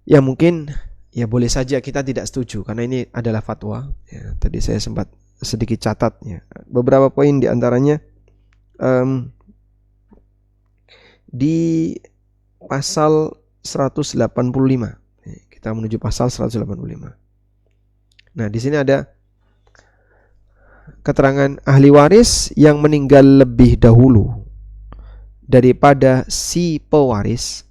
yang mungkin ya boleh saja kita tidak setuju karena ini adalah fatwa ya. Tadi saya sempat sedikit catat ya. Beberapa poin diantaranya di pasal 185. Kita menuju pasal 185. Nah, di sini ada keterangan ahli waris yang meninggal lebih dahulu daripada si pewaris,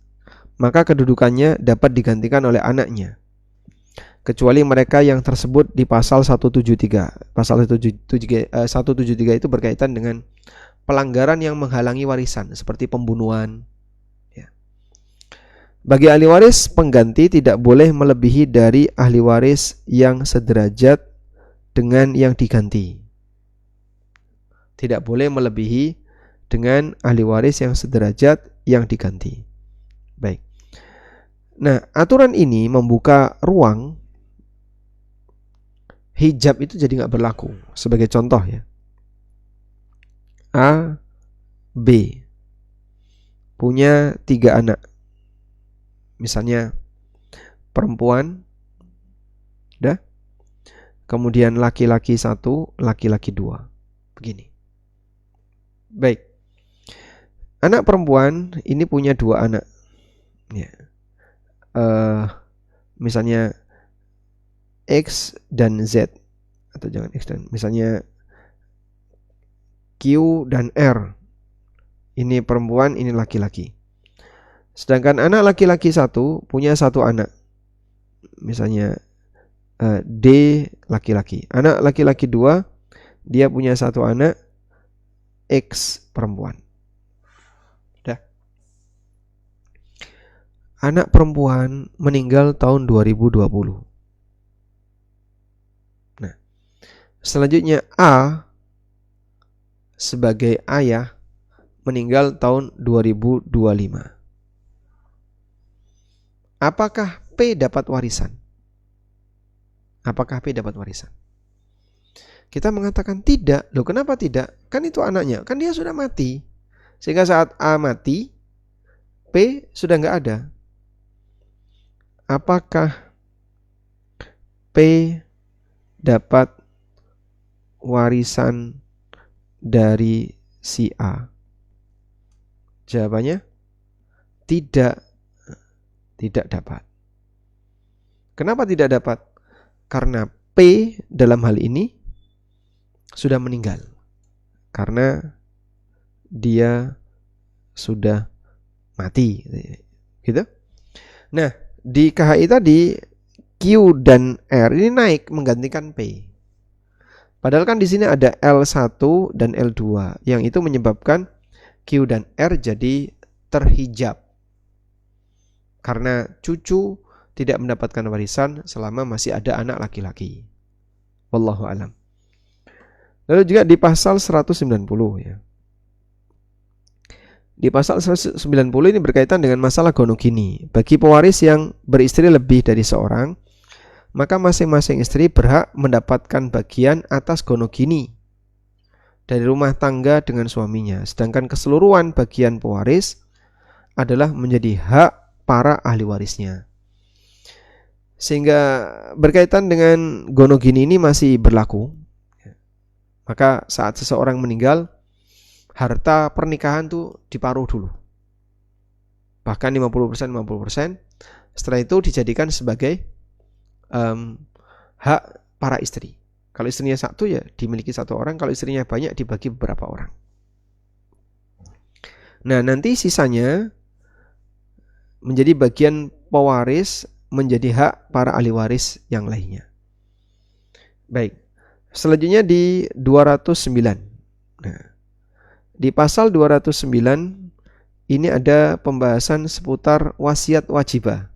maka kedudukannya dapat digantikan oleh anaknya, kecuali mereka yang tersebut di pasal 173. Pasal 173 itu berkaitan dengan pelanggaran yang menghalangi warisan seperti pembunuhan. Ya. Bagi ahli waris, pengganti tidak boleh melebihi dari ahli waris yang sederajat dengan yang diganti. Tidak boleh melebihi dengan ahli waris yang sederajat yang diganti. Baik. Nah, aturan ini membuka ruang hijab itu jadi nggak berlaku. Sebagai contoh ya, A, B punya 3 anak. Misalnya perempuan, dah, kemudian laki-laki 1, laki-laki 2. Begini. Baik. Anak perempuan ini punya 2 anak. Ya. Misalnya X dan Z, atau jangan X dan, misalnya Q dan R. Ini perempuan, ini laki-laki. Sedangkan anak laki-laki 1 punya 1 anak. Misalnya D laki-laki. Anak laki-laki 2, dia punya 1 anak, X perempuan. Udah. Anak perempuan meninggal tahun 2020. Nah, selanjutnya A sebagai ayah meninggal tahun 2025. Apakah P dapat warisan? Apakah P dapat warisan? Kita mengatakan tidak. Loh, kenapa tidak? Kan itu anaknya, kan dia sudah mati. Sehingga saat A mati, P sudah nggak ada. Apakah P dapat warisan dari si A? Jawabannya tidak. Tidak dapat. Kenapa tidak dapat? Karena P dalam hal ini sudah meninggal. Karena dia sudah mati. Gitu. Nah, di KHI tadi Q dan R ini naik menggantikan P. Padahal kan di sini ada L1 dan L2 yang itu menyebabkan Q dan R jadi terhijab. Karena cucu tidak mendapatkan warisan selama masih ada anak laki-laki. Wallahu alam. Lalu juga di pasal 190 ya. Di pasal 190 ini berkaitan dengan masalah gonogini. Bagi pewaris yang beristri lebih dari seorang, maka masing-masing istri berhak mendapatkan bagian atas gonogini dari rumah tangga dengan suaminya. Sedangkan keseluruhan bagian pewaris adalah menjadi hak para ahli warisnya. Sehingga berkaitan dengan gonogini ini masih berlaku. Maka saat seseorang meninggal, harta pernikahan tuh diparuh dulu. Bahkan 50%. Setelah itu dijadikan sebagai hak para istri. Kalau istrinya satu ya dimiliki satu orang, kalau istrinya banyak dibagi beberapa orang. Nah, nanti sisanya menjadi bagian pewaris, menjadi hak para ahli waris yang lainnya. Baik. Selanjutnya di 209. Nah, di pasal 209 ini ada pembahasan seputar wasiat wajibah.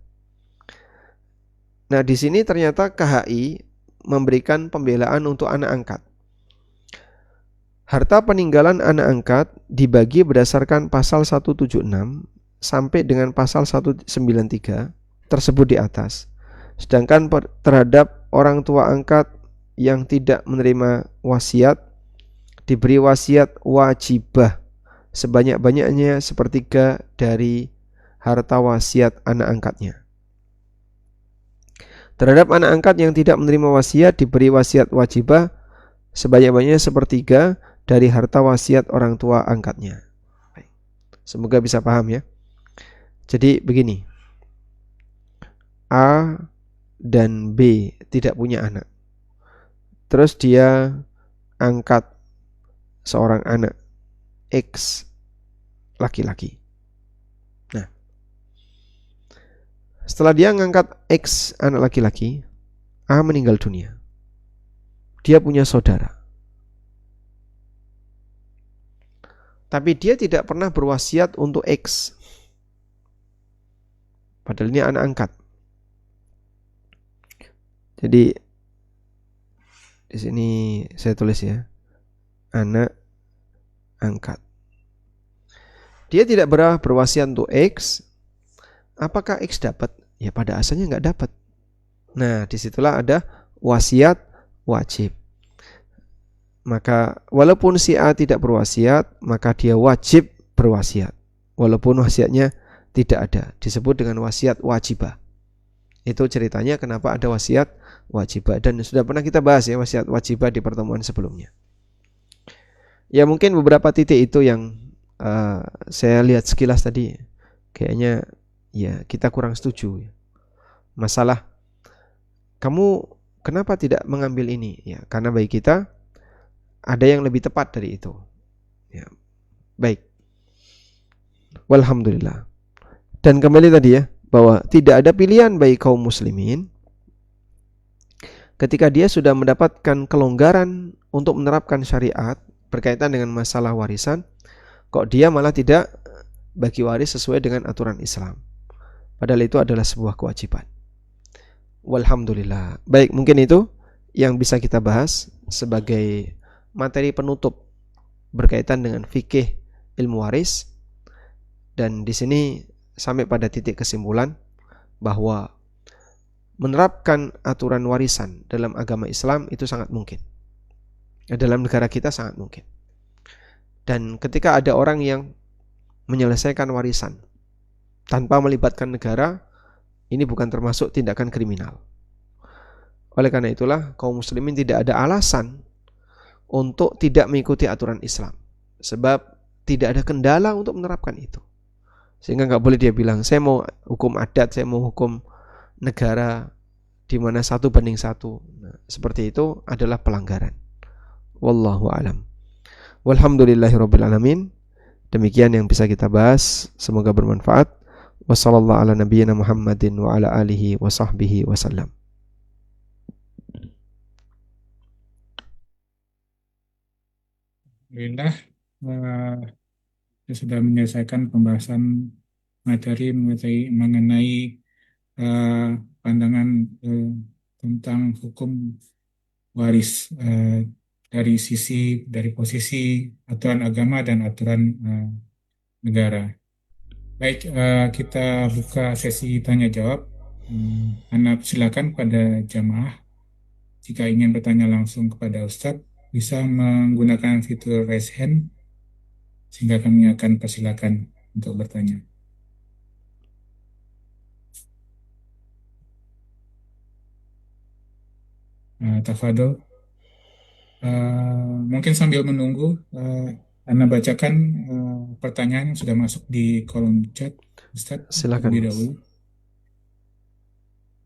Nah, di sini ternyata KHI memberikan pembelaan untuk anak angkat. Harta peninggalan anak angkat dibagi berdasarkan pasal 176 sampai dengan pasal 193 tersebut di atas. Sedangkan terhadap orang tua angkat yang tidak menerima wasiat diberi wasiat wajibah sebanyak-banyaknya sepertiga dari harta wasiat anak angkatnya. Terhadap anak angkat yang tidak menerima wasiat diberi wasiat wajibah sebanyak-banyaknya sepertiga dari harta wasiat orang tua angkatnya. Semoga bisa paham ya. Jadi begini, A dan B tidak punya anak. Terus dia angkat seorang anak X laki-laki. Nah, setelah dia ngangkat X anak laki-laki, A meninggal dunia. Dia punya saudara. Tapi dia tidak pernah berwasiat untuk X. Padahal ini anak angkat. Jadi di sini saya tulis ya, anak angkat. Dia tidak berwasiat untuk X. Apakah X dapat? Ya pada asalnya nggak dapat. Nah, disitulah ada wasiat wajib. Maka walaupun si A tidak berwasiat, maka dia wajib berwasiat. Walaupun wasiatnya tidak ada, disebut dengan wasiat wajibah. Itu ceritanya kenapa ada wasiat wajibah, dan sudah pernah kita bahas ya wasiat wajibah di pertemuan sebelumnya. Ya mungkin beberapa titik itu yang saya lihat sekilas tadi, kayaknya ya kita kurang setuju. Masalah kamu kenapa tidak mengambil ini? Ya karena bagi kita ada yang lebih tepat dari itu. Ya, baik. Walhamdulillah. Dan kembali tadi ya, bahwa tidak ada pilihan bagi kaum muslimin ketika dia sudah mendapatkan kelonggaran untuk menerapkan syariat, berkaitan dengan masalah warisan, kok dia malah tidak bagi waris sesuai dengan aturan Islam. Padahal itu adalah sebuah kewajiban. Walhamdulillah. Baik, mungkin itu yang bisa kita bahas sebagai materi penutup berkaitan dengan fikih ilmu waris. Dan di sini sampai pada titik kesimpulan bahwa menerapkan aturan warisan dalam agama Islam itu sangat mungkin. Dalam negara kita sangat mungkin. Dan ketika ada orang yang menyelesaikan warisan tanpa melibatkan negara, ini bukan termasuk tindakan kriminal. Oleh karena itulah kaum muslimin tidak ada alasan untuk tidak mengikuti aturan Islam, sebab tidak ada kendala untuk menerapkan itu. Sehingga nggak boleh dia bilang saya mau hukum adat, saya mau hukum negara di mana 1:1. Nah, seperti itu adalah pelanggaran. Wallahu alam. Walhamdulillahirabbil alamin. Demikian yang bisa kita bahas, semoga bermanfaat. Wassallallahu ala nabiyyina Muhammadin wa ala alihi wa sahbihi wasallam. Alhamdulillah, kita sudah menyelesaikan pembahasan materi mengenai pandangan tentang hukum waris dari posisi aturan agama dan aturan negara. Baik, kita buka sesi tanya jawab. Anda silakan pada jamaah jika ingin bertanya langsung kepada Ustadz bisa menggunakan fitur raise hand sehingga kami akan persilakan untuk bertanya. Tafadol. Mungkin sambil menunggu, Anda bacakan pertanyaan yang sudah masuk di kolom chat, Ustadz, Silakan, terlebih Mas. dahulu.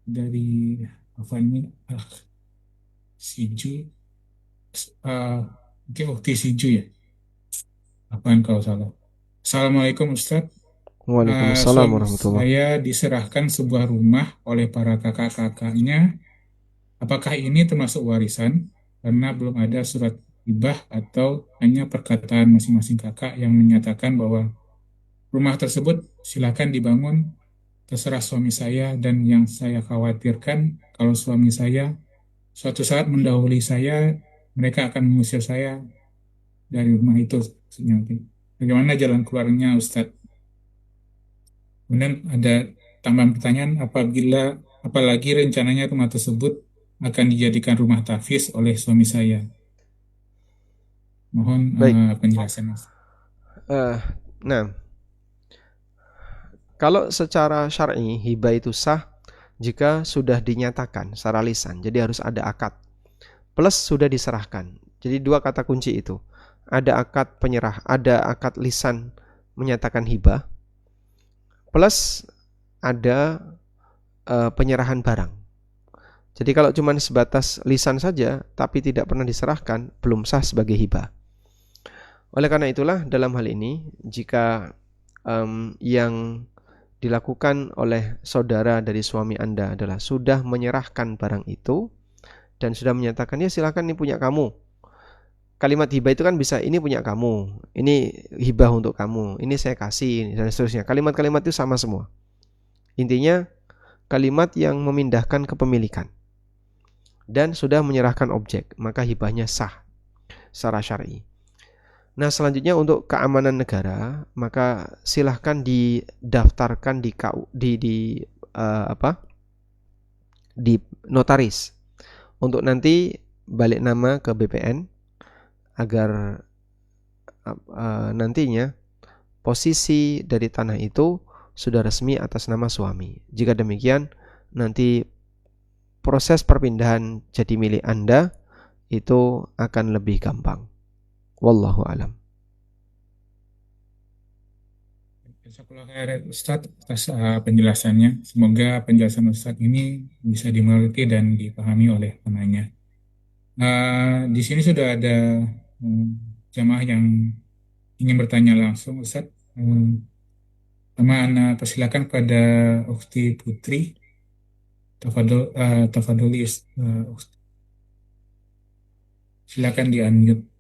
Dari apa ini? Siju. Oke, Siju ya. Apaan kau salah? Assalamualaikum Ustadz. Waalaikumsalam Suami warahmatullahi. saya diserahkan sebuah rumah oleh para kakak-kakaknya. Apakah ini termasuk warisan? Karena belum ada surat hibah atau hanya perkataan masing-masing kakak yang menyatakan bahwa rumah tersebut silakan dibangun, terserah suami saya, dan yang saya khawatirkan kalau suami saya suatu saat mendahului saya, mereka akan mengusir saya dari rumah itu. Bagaimana jalan keluarnya, Ustadz? Kemudian ada tambahan pertanyaan, apalagi rencananya rumah tersebut akan dijadikan rumah tahfiz oleh suami saya. Mohon Baik. penjelasan, Mas. Nah, kalau secara syar'i hibah itu sah jika sudah dinyatakan secara lisan. Jadi harus ada akad. Plus sudah diserahkan. Jadi dua kata kunci itu. Ada akad penyerah, ada akad lisan menyatakan hibah. Plus ada penyerahan barang. Jadi kalau cuma sebatas lisan saja tapi tidak pernah diserahkan, belum sah sebagai hibah. Oleh karena itulah dalam hal ini jika yang dilakukan oleh saudara dari suami Anda adalah sudah menyerahkan barang itu dan sudah menyatakan ya silakan ini punya kamu. Kalimat hibah itu kan bisa ini punya kamu, ini hibah untuk kamu, ini saya kasih dan seterusnya. Kalimat-kalimat itu sama semua. Intinya kalimat yang memindahkan kepemilikan dan sudah menyerahkan objek, maka hibahnya sah secara syar'i. Nah, selanjutnya untuk keamanan negara, maka silahkan didaftarkan di KU, di notaris untuk nanti balik nama ke BPN agar nantinya posisi dari tanah itu sudah resmi atas nama suami. Jika demikian, nanti proses perpindahan jadi milik Anda itu akan lebih gampang. Wallahu alam. Jazakallah khair Ustadz atas penjelasannya. Semoga penjelasan Ustadz ini bisa dimengerti dan dipahami oleh penanya. Di sini sudah ada jamaah yang ingin bertanya langsung, Ustadz. Ana persilakan pada Ukti Putri. Tafadoli, silakan di-unmute.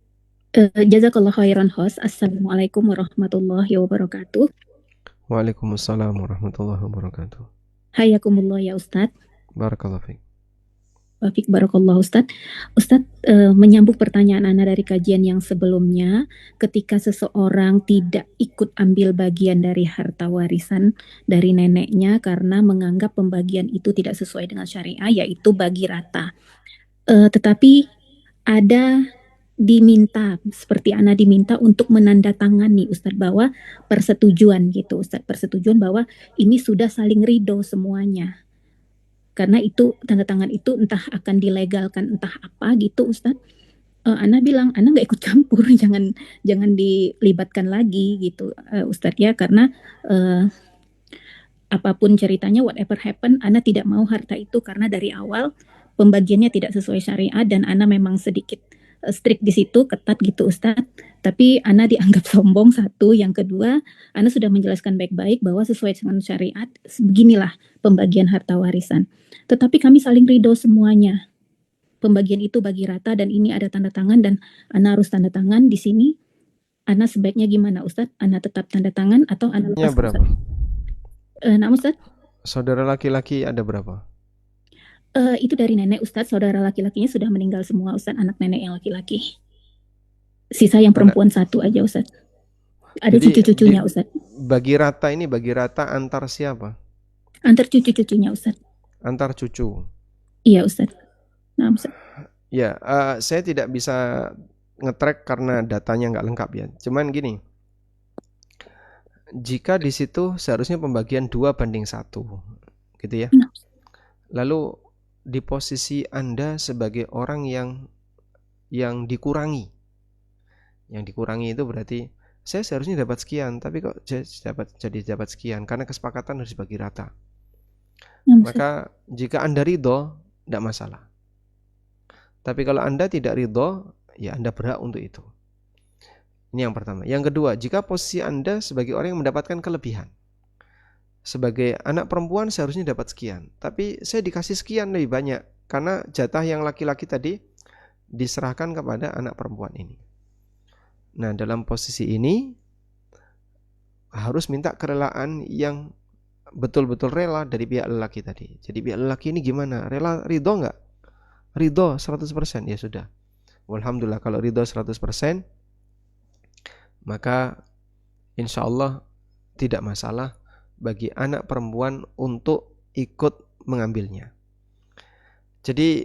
Jazakallah khairan host. Assalamualaikum warahmatullahi wabarakatuh. Waalaikumsalam warahmatullahi wabarakatuh. Hayakumullah ya Ustadz. Barakallahu fiik. Wafik barakallah Ustadz. Ustadz, menyambung pertanyaan Ana dari kajian yang sebelumnya, ketika seseorang tidak ikut ambil bagian dari harta warisan dari neneknya karena menganggap pembagian itu tidak sesuai dengan syariah, yaitu bagi rata. Tetapi ada diminta, seperti Ana diminta untuk menandatangani Ustadz bahwa persetujuan gitu Ustadz, persetujuan bahwa ini sudah saling ridho semuanya. Karena itu tanda tangan itu entah akan dilegalkan entah apa gitu Ustadz. Ana bilang Ana nggak ikut campur, jangan dilibatkan lagi gitu Ustadz ya, karena apapun ceritanya, whatever happen, Ana tidak mau harta itu karena dari awal pembagiannya tidak sesuai syariat dan Ana memang sedikit strict di situ, ketat gitu Ustadz. Tapi Ana dianggap sombong satu, yang kedua Ana sudah menjelaskan baik-baik bahwa sesuai dengan syariat beginilah pembagian harta warisan. Tetapi kami saling ridho semuanya. Pembagian itu bagi rata dan ini ada tanda tangan dan Ana harus tanda tangan di sini. Ana sebaiknya gimana Ustadz? Ana tetap tanda tangan atau Ana lepas Berapa? Nah Ustadz? Saudara laki-laki ada berapa? Itu dari nenek Ustadz, saudara laki-lakinya sudah meninggal semua Ustadz, anak nenek yang laki-laki. Sisa yang perempuan satu aja Ustadz. Ada cucu-cucunya Ustadz. Bagi rata antar siapa? Antar cucu-cucunya Ustadz. Antar cucu? Iya Ustadz. Nah Ustadz. Ya, saya tidak bisa nge-track karena datanya nggak lengkap ya. Cuman gini, jika di situ seharusnya pembagian 2:1, gitu ya. Lalu di posisi Anda sebagai orang yang dikurangi. Yang dikurangi itu berarti saya seharusnya dapat sekian, tapi kok jadi dapat sekian karena kesepakatan harus dibagi rata. Maka jika Anda ridho, tidak masalah. Tapi kalau Anda tidak ridho, ya Anda berhak untuk itu. Ini yang pertama. Yang kedua, jika posisi Anda sebagai orang yang mendapatkan kelebihan. Sebagai anak perempuan seharusnya dapat sekian, tapi saya dikasih sekian lebih banyak karena jatah yang laki-laki tadi diserahkan kepada anak perempuan ini. Nah, dalam posisi ini harus minta kerelaan yang betul-betul rela dari pihak lelaki tadi. Jadi pihak lelaki ini gimana? Rela, ridho nggak? Ridho 100%, ya sudah. Alhamdulillah, kalau ridho 100%, maka insya Allah tidak masalah bagi anak perempuan untuk ikut mengambilnya. Jadi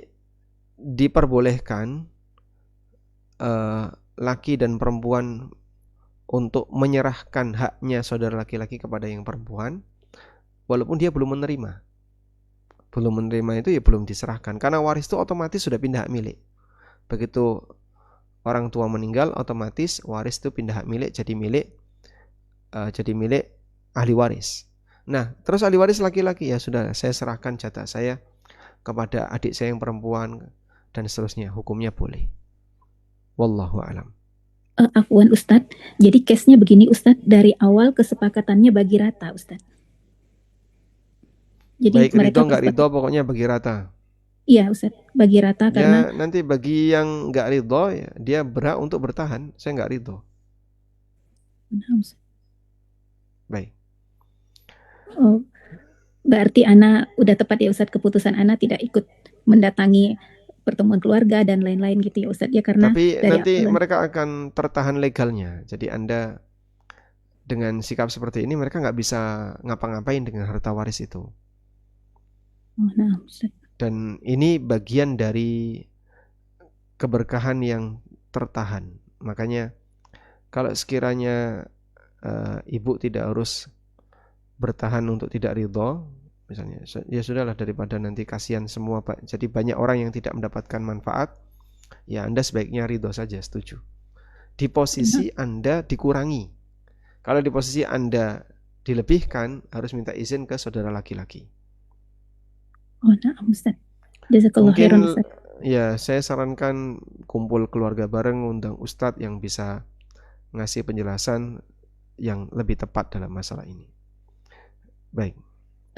diperbolehkan laki dan perempuan untuk menyerahkan haknya saudara laki-laki kepada yang perempuan, walaupun dia belum menerima. Belum menerima itu ya belum diserahkan, karena waris itu otomatis sudah pindah hak milik. Begitu orang tua meninggal, otomatis waris itu pindah hak milik jadi milik ahli waris. Nah, terus ahli waris laki-laki, ya sudah, saya serahkan jatah saya kepada adik saya yang perempuan dan seterusnya, hukumnya boleh. Wallahu a'lam. Afwan Ustadz, jadi case-nya begini Ustadz, dari awal kesepakatannya bagi rata Ustadz. Jadi baik ridho nggak ridho, pokoknya bagi rata. Iya Ustadz, bagi rata karena nanti bagi yang nggak ridho, ya, dia berhak untuk bertahan. Saya nggak ridho. Baik. Oh, berarti Ana udah tepat ya Ustadz, keputusan Ana tidak ikut mendatangi pertemuan keluarga dan lain-lain gitu ya Ustadz ya, karena tapi nanti mereka akan tertahan legalnya. Jadi Anda dengan sikap seperti ini, mereka nggak bisa ngapa-ngapain dengan harta waris itu. Nah, Ustadz. Dan ini bagian dari keberkahan yang tertahan. Makanya kalau sekiranya ibu tidak harus bertahan untuk tidak ridho, misalnya, ya sudahlah, daripada nanti kasihan semua, Pak. Jadi banyak orang yang tidak mendapatkan manfaat, ya Anda sebaiknya ridho saja, setuju. Di posisi Anda dikurangi. Kalau di posisi Anda dilebihkan, harus minta izin ke saudara laki-laki. Oh, nah, Ustaz. Jazakallah khairan, Ustaz. Ya, saya sarankan kumpul keluarga bareng, undang ustadz yang bisa ngasih penjelasan yang lebih tepat dalam masalah ini. Baik.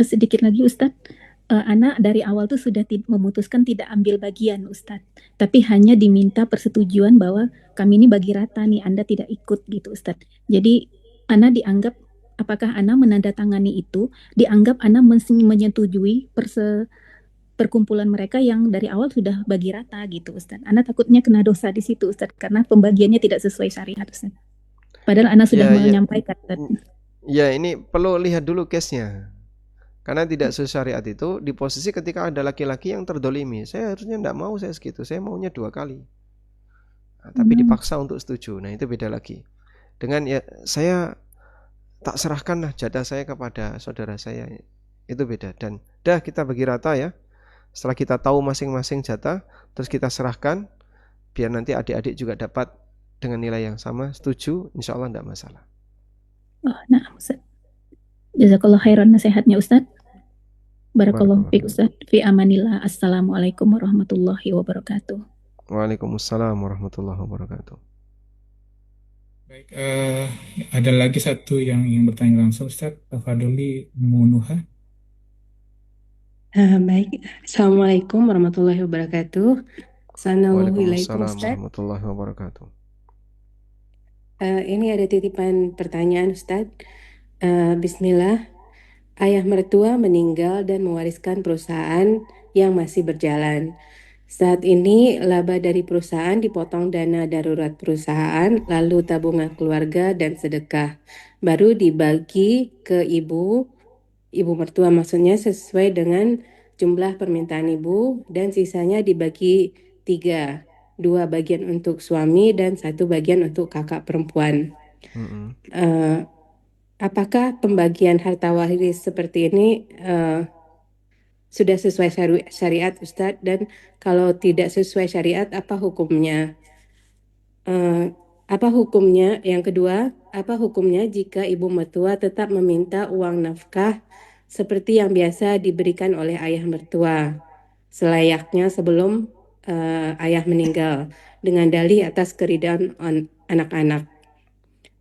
Sedikit lagi Ustadz, anak dari awal tuh sudah memutuskan tidak ambil bagian Ustadz, tapi hanya diminta persetujuan bahwa kami ini bagi rata nih, Anda tidak ikut gitu Ustadz. Jadi anak dianggap, apakah anak menandatangani itu, dianggap anak menyetujui perkumpulan mereka yang dari awal sudah bagi rata gitu Ustadz. Anak takutnya kena dosa di situ Ustadz, karena pembagiannya tidak sesuai syariat Ustadz. Padahal anak sudah Ya, ya, menyampaikan Ustadz. ya ini perlu lihat dulu case-nya. Karena tidak sesyariat itu di posisi ketika ada laki-laki yang terdolimi. Saya harusnya tidak mau saya segitu, saya maunya 2 kali. Nah, tapi dipaksa untuk setuju. Nah itu beda lagi. Dengan ya saya tak serahkanlah jatah saya kepada saudara saya. Itu beda. Dan dah kita bagi rata ya. Setelah kita tahu masing-masing jatah, terus kita serahkan, biar nanti adik-adik juga dapat dengan nilai yang sama, setuju, insya Allah tidak masalah. Oh, nah Ustadz. Jazakallah khairan nasihatnya Ustadz. Barakallahu fiik Ustadz. Fi amanillah. Assalamualaikum warahmatullahi wabarakatuh. Waalaikumsalam warahmatullahi wabarakatuh. Baik, ada lagi satu yang ingin bertanya langsung, Ustaz. Fadoli Munuha. Baik, Assalamualaikum warahmatullahi wabarakatuh. Assalamualaikum Waalaikumsalam Ustaz. warahmatullahi wabarakatuh. Ini ada titipan pertanyaan Ustaz. Bismillah. Ayah mertua meninggal dan mewariskan perusahaan yang masih berjalan. Saat ini laba dari perusahaan dipotong dana darurat perusahaan, lalu tabungan keluarga dan sedekah. Baru dibagi ke ibu mertua maksudnya sesuai dengan jumlah permintaan ibu, dan sisanya dibagi 3. 2 bagian untuk suami dan 1 bagian untuk kakak perempuan. Apakah pembagian harta waris seperti ini sudah sesuai syariat Ustadz, dan kalau tidak sesuai syariat apa hukumnya? Apa hukumnya? Yang kedua, apa hukumnya jika ibu mertua tetap meminta uang nafkah seperti yang biasa diberikan oleh ayah mertua, selayaknya sebelum ayah meninggal, dengan dalih atas keridhaan anak-anak?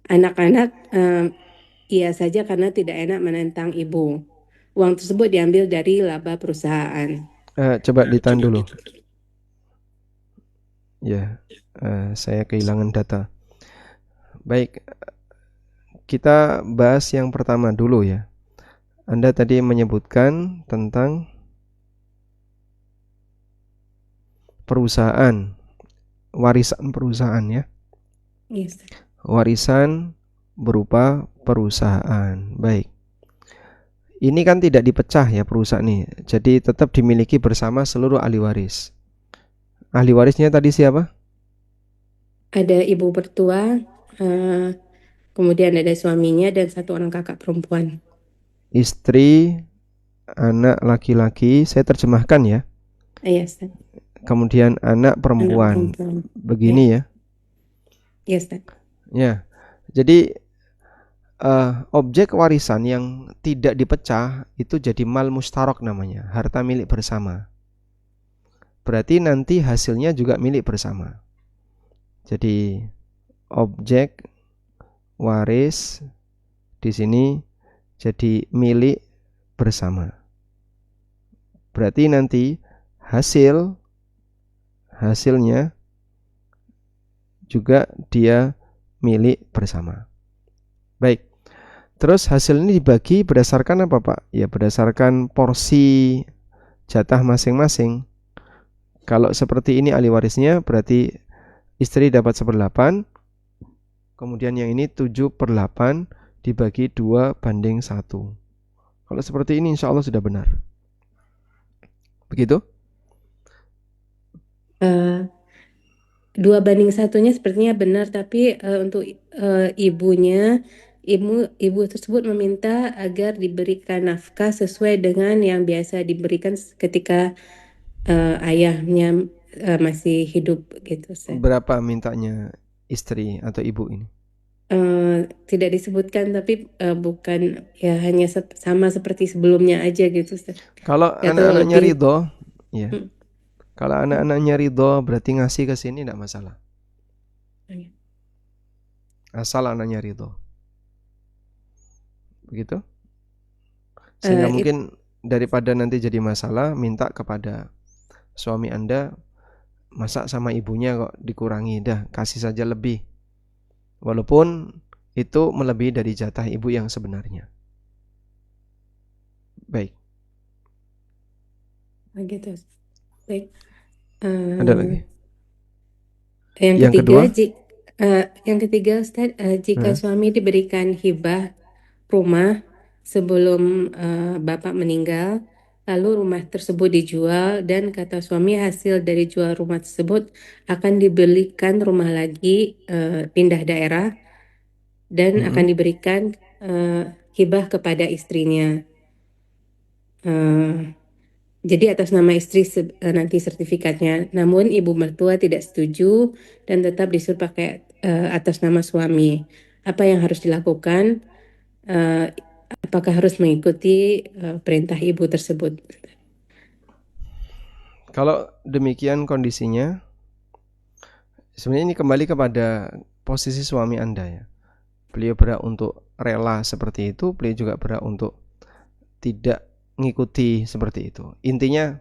Anak-anak iya saja karena tidak enak menentang ibu. Uang tersebut diambil dari laba perusahaan. Coba ditahan dulu. Ya, saya kehilangan data. Baik, kita bahas yang pertama dulu ya. Anda tadi menyebutkan tentang perusahaan, warisan perusahaan ya. Yes. Warisan berupa perusahaan. Baik. Ini kan tidak dipecah ya perusahaan ini. Jadi tetap dimiliki bersama seluruh ahli waris. Ahli warisnya tadi siapa? Ada ibu mertua, kemudian ada suaminya dan 1 orang kakak perempuan. Istri, anak laki-laki, saya terjemahkan ya. Yes. Kemudian anak perempuan. Begini ya. Yes. Ya. Jadi objek warisan yang tidak dipecah itu jadi mal mustarok namanya, harta milik bersama. Berarti nanti hasilnya juga milik bersama. Jadi objek waris di sini jadi milik bersama. Berarti nanti hasilnya juga dia milik bersama. Baik. Terus hasil ini dibagi berdasarkan apa Pak? Ya berdasarkan porsi jatah masing-masing. Kalau seperti ini ahli warisnya berarti istri dapat 1/8. Kemudian yang ini 7/8 dibagi 2/1. Kalau seperti ini insya Allah sudah benar. Begitu? 2/1-nya sepertinya benar, tapi untuk ibu tersebut meminta agar diberikan nafkah sesuai dengan yang biasa diberikan ketika ayahnya masih hidup gitu. Berapa mintanya istri atau ibu ini? Tidak disebutkan, tapi bukan ya, hanya sama seperti sebelumnya aja gitu. Kalau anak-anaknya ridho, ya. Kalau anak-anaknya ridho berarti ngasih ke sini tidak masalah. Asal anaknya ridho. Begitu? Sehingga mungkin daripada nanti jadi masalah, minta kepada suami Anda, masak sama ibunya kok dikurangi, dah kasih saja lebih. Walaupun itu melebihi dari jatah ibu yang sebenarnya. Baik, Begitu. Baik. ada lagi. Yang Yang ketiga, kedua, yang ketiga Ustaz, jika nah, suami diberikan hibah rumah sebelum bapak meninggal, lalu rumah tersebut dijual dan kata suami hasil dari jual rumah tersebut akan dibelikan rumah lagi, pindah daerah dan akan diberikan hibah kepada istrinya. Jadi atas nama istri nanti sertifikatnya. Namun ibu mertua tidak setuju dan tetap disuruh pakai atas nama suami. Apa yang harus dilakukan? Apakah harus mengikuti perintah ibu tersebut? kalau demikian kondisinya, sebenarnya ini kembali kepada posisi suami Anda ya. Beliau berhak untuk rela seperti itu, beliau juga berhak untuk tidak mengikuti seperti itu. Intinya,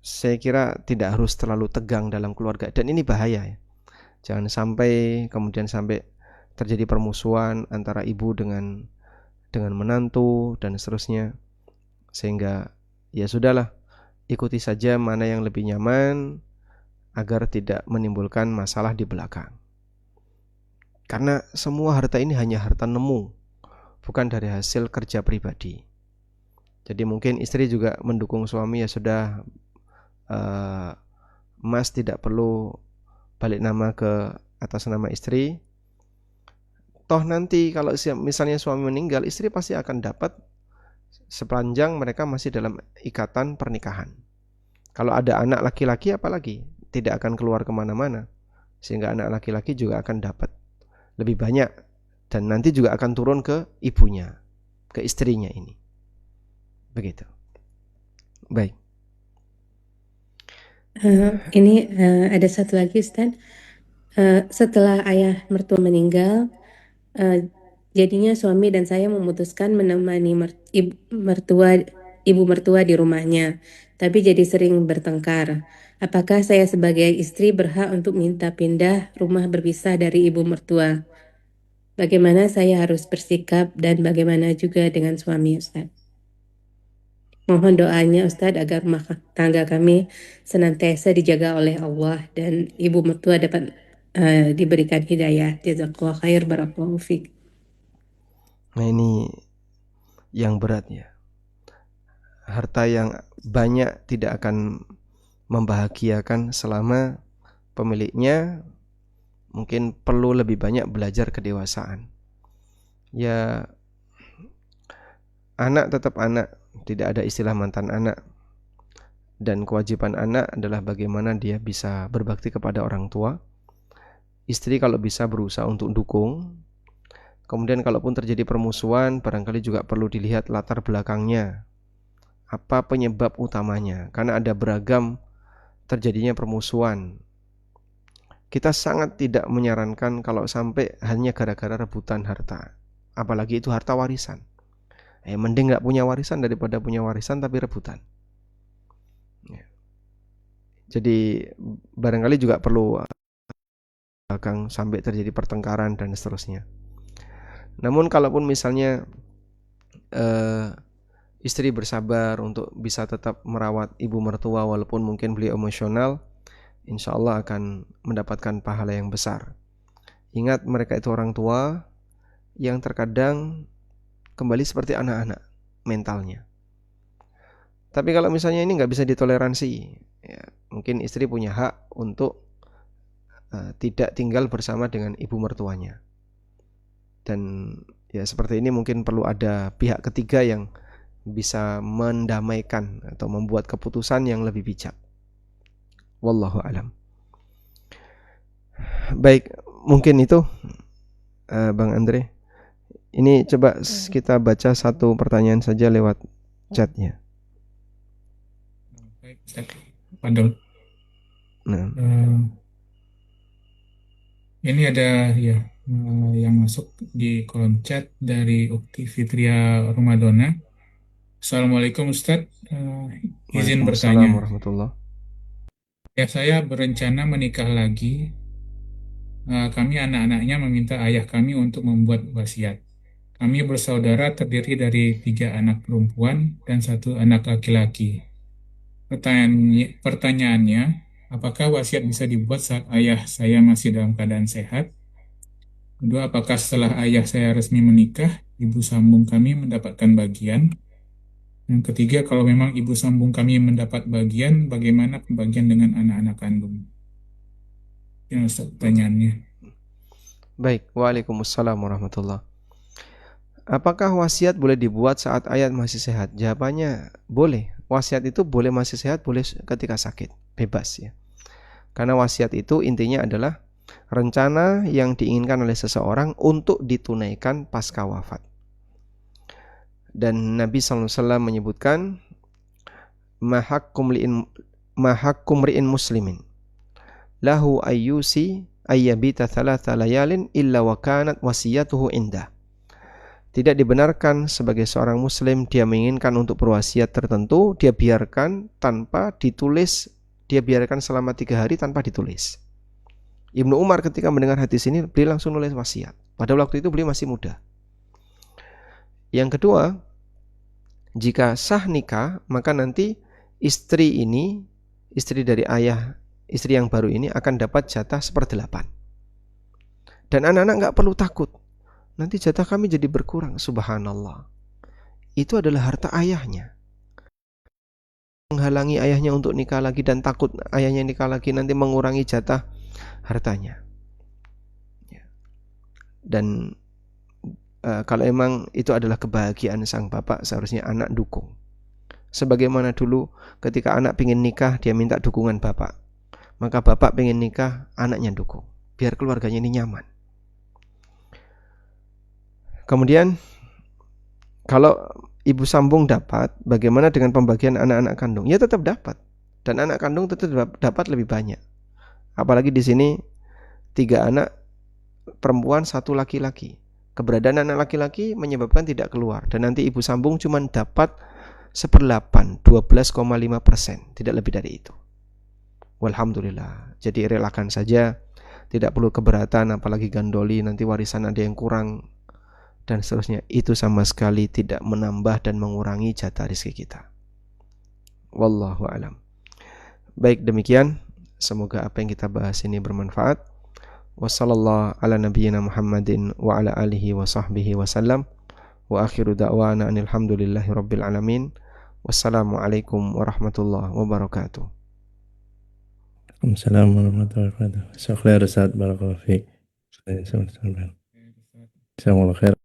saya kira tidak harus terlalu tegang dalam keluarga, dan ini bahaya ya. Jangan sampai kemudian sampai terjadi permusuhan antara ibu dengan menantu dan seterusnya, sehingga ya sudahlah, ikuti saja mana yang lebih nyaman agar tidak menimbulkan masalah di belakang. Karena semua harta ini hanya harta nemu, bukan dari hasil kerja pribadi. Jadi mungkin istri juga mendukung suami, ya sudah, Mas tidak perlu balik nama ke atas nama istri. Toh nanti kalau misalnya suami meninggal, istri pasti akan dapat sepanjang mereka masih dalam ikatan pernikahan. Kalau ada anak laki-laki apalagi, tidak akan keluar kemana-mana, sehingga anak laki-laki juga akan dapat lebih banyak, dan nanti juga akan turun ke ibunya, ke istrinya ini. Begitu. Baik. Ini ada satu lagi Ustaz. Setelah ayah mertua meninggal, jadinya suami dan saya memutuskan menemani ibu mertua di rumahnya, tapi jadi sering bertengkar. Apakah saya sebagai istri berhak untuk minta pindah rumah berpisah dari ibu mertua? Bagaimana saya harus bersikap dan bagaimana juga dengan suami Ustaz? Mohon doanya Ustadz agar rumah tangga kami senantiasa dijaga oleh Allah dan ibu mertua dapat diberikan hidayah. Jazakallah khair, barakallahu fiik. Nah, ini yang berat ya. Harta yang banyak tidak akan membahagiakan selama pemiliknya mungkin perlu lebih banyak belajar kedewasaan. Ya, anak tetap anak, tidak ada istilah mantan anak. Dan kewajiban anak adalah bagaimana dia bisa berbakti kepada orang tua. Istri kalau bisa berusaha untuk dukung. Kemudian kalaupun terjadi permusuhan, barangkali juga perlu dilihat latar belakangnya. Apa penyebab utamanya? Karena ada beragam terjadinya permusuhan. Kita sangat tidak menyarankan kalau sampai hanya gara-gara rebutan harta. Apalagi itu harta warisan. Mending gak punya warisan daripada punya warisan tapi rebutan. Jadi barangkali juga perlu belakang sampai terjadi pertengkaran dan seterusnya. Namun kalaupun misalnya istri bersabar untuk bisa tetap merawat ibu mertua walaupun mungkin beliau emosional, insya Allah akan mendapatkan pahala yang besar. Ingat, mereka itu orang tua yang terkadang kembali seperti anak-anak mentalnya. Tapi kalau misalnya ini nggak bisa ditoleransi, ya, mungkin istri punya hak untuk tidak tinggal bersama dengan ibu mertuanya. Dan ya seperti ini mungkin perlu ada pihak ketiga yang bisa mendamaikan atau membuat keputusan yang lebih bijak. Wallahu alam. Baik, mungkin itu Bang Andre. Ini coba kita baca satu pertanyaan saja lewat chatnya. Baik, Ustaz Fadol. Nah, ini ada ya yang masuk di kolom chat dari Ukti Fitria Ramadona. Assalamualaikum Ustadz. Izin Waalaikumsalam bertanya. warahmatullah. Ya, saya berencana menikah lagi. Kami anak-anaknya meminta ayah kami untuk membuat wasiat. Kami bersaudara terdiri dari 3 anak perempuan dan 1 anak laki-laki. Pertanyaannya, apakah wasiat bisa dibuat saat ayah saya masih dalam keadaan sehat? Kedua, apakah setelah ayah saya resmi menikah, ibu sambung kami mendapatkan bagian? Yang ketiga, kalau memang ibu sambung kami mendapat bagian, bagaimana pembagian dengan anak-anak kandung? Yang pertanyaannya. Baik, waalaikumsalam warahmatullah. Apakah wasiat boleh dibuat saat ayat masih sehat? Jawabannya boleh. Wasiat itu boleh masih sehat, boleh ketika sakit, bebas ya. Karena wasiat itu intinya adalah rencana yang diinginkan oleh seseorang untuk ditunaikan pasca wafat. Dan Nabi SAW menyebutkan mahakkum ri'in muslimin lahu ayyusi ayyabita thalatha layalin illa wa kanat wasiyatuhu indah. Tidak dibenarkan sebagai seorang muslim dia menginginkan untuk berwasiat tertentu, dia biarkan tanpa ditulis, dia biarkan selama 3 hari tanpa ditulis. Ibnu Umar ketika mendengar hadis ini, beliau langsung nulis wasiat. Pada waktu itu beliau masih muda. Yang kedua, jika sah nikah, maka nanti istri dari ayah, istri yang baru ini akan dapat jatah 1/8. Dan anak-anak gak perlu takut, nanti jatah kami jadi berkurang. Subhanallah. Itu adalah harta ayahnya. Menghalangi ayahnya untuk nikah lagi dan takut ayahnya nikah lagi nanti mengurangi jatah hartanya. Dan kalau emang itu adalah kebahagiaan sang bapak, seharusnya anak dukung. Sebagaimana dulu ketika anak pengen nikah, dia minta dukungan bapak. Maka bapak pengen nikah, anaknya dukung. Biar keluarganya ini nyaman. Kemudian kalau ibu sambung dapat, bagaimana dengan pembagian anak-anak kandung? Ya tetap dapat. Dan anak kandung tetap dapat lebih banyak. Apalagi di sini 3 anak perempuan, 1 laki-laki. Keberadaan anak laki-laki menyebabkan tidak keluar. Dan nanti ibu sambung cuma dapat 1/8, 12,5%. Tidak lebih dari itu. Walhamdulillah. Jadi relakan saja. Tidak perlu keberatan, apalagi gandoli, nanti warisan ada yang kurang dan seterusnya. Itu sama sekali tidak menambah dan mengurangi jatah rezeki kita. Wallahu a'lam. Baik, demikian. Semoga apa yang kita bahas ini bermanfaat. Wassallallahu ala nabiyyina Muhammadin wa ala alihi wa sahbihi wasallam. Wa akhiru da'wana alhamdulillahi rabbil alamin. Wassalamualaikum warahmatullahi wabarakatuh. Assalamualaikum warahmatullahi wabarakatuh. Syukran Ustaz, barakallahu fiik. Jazakumullah khair.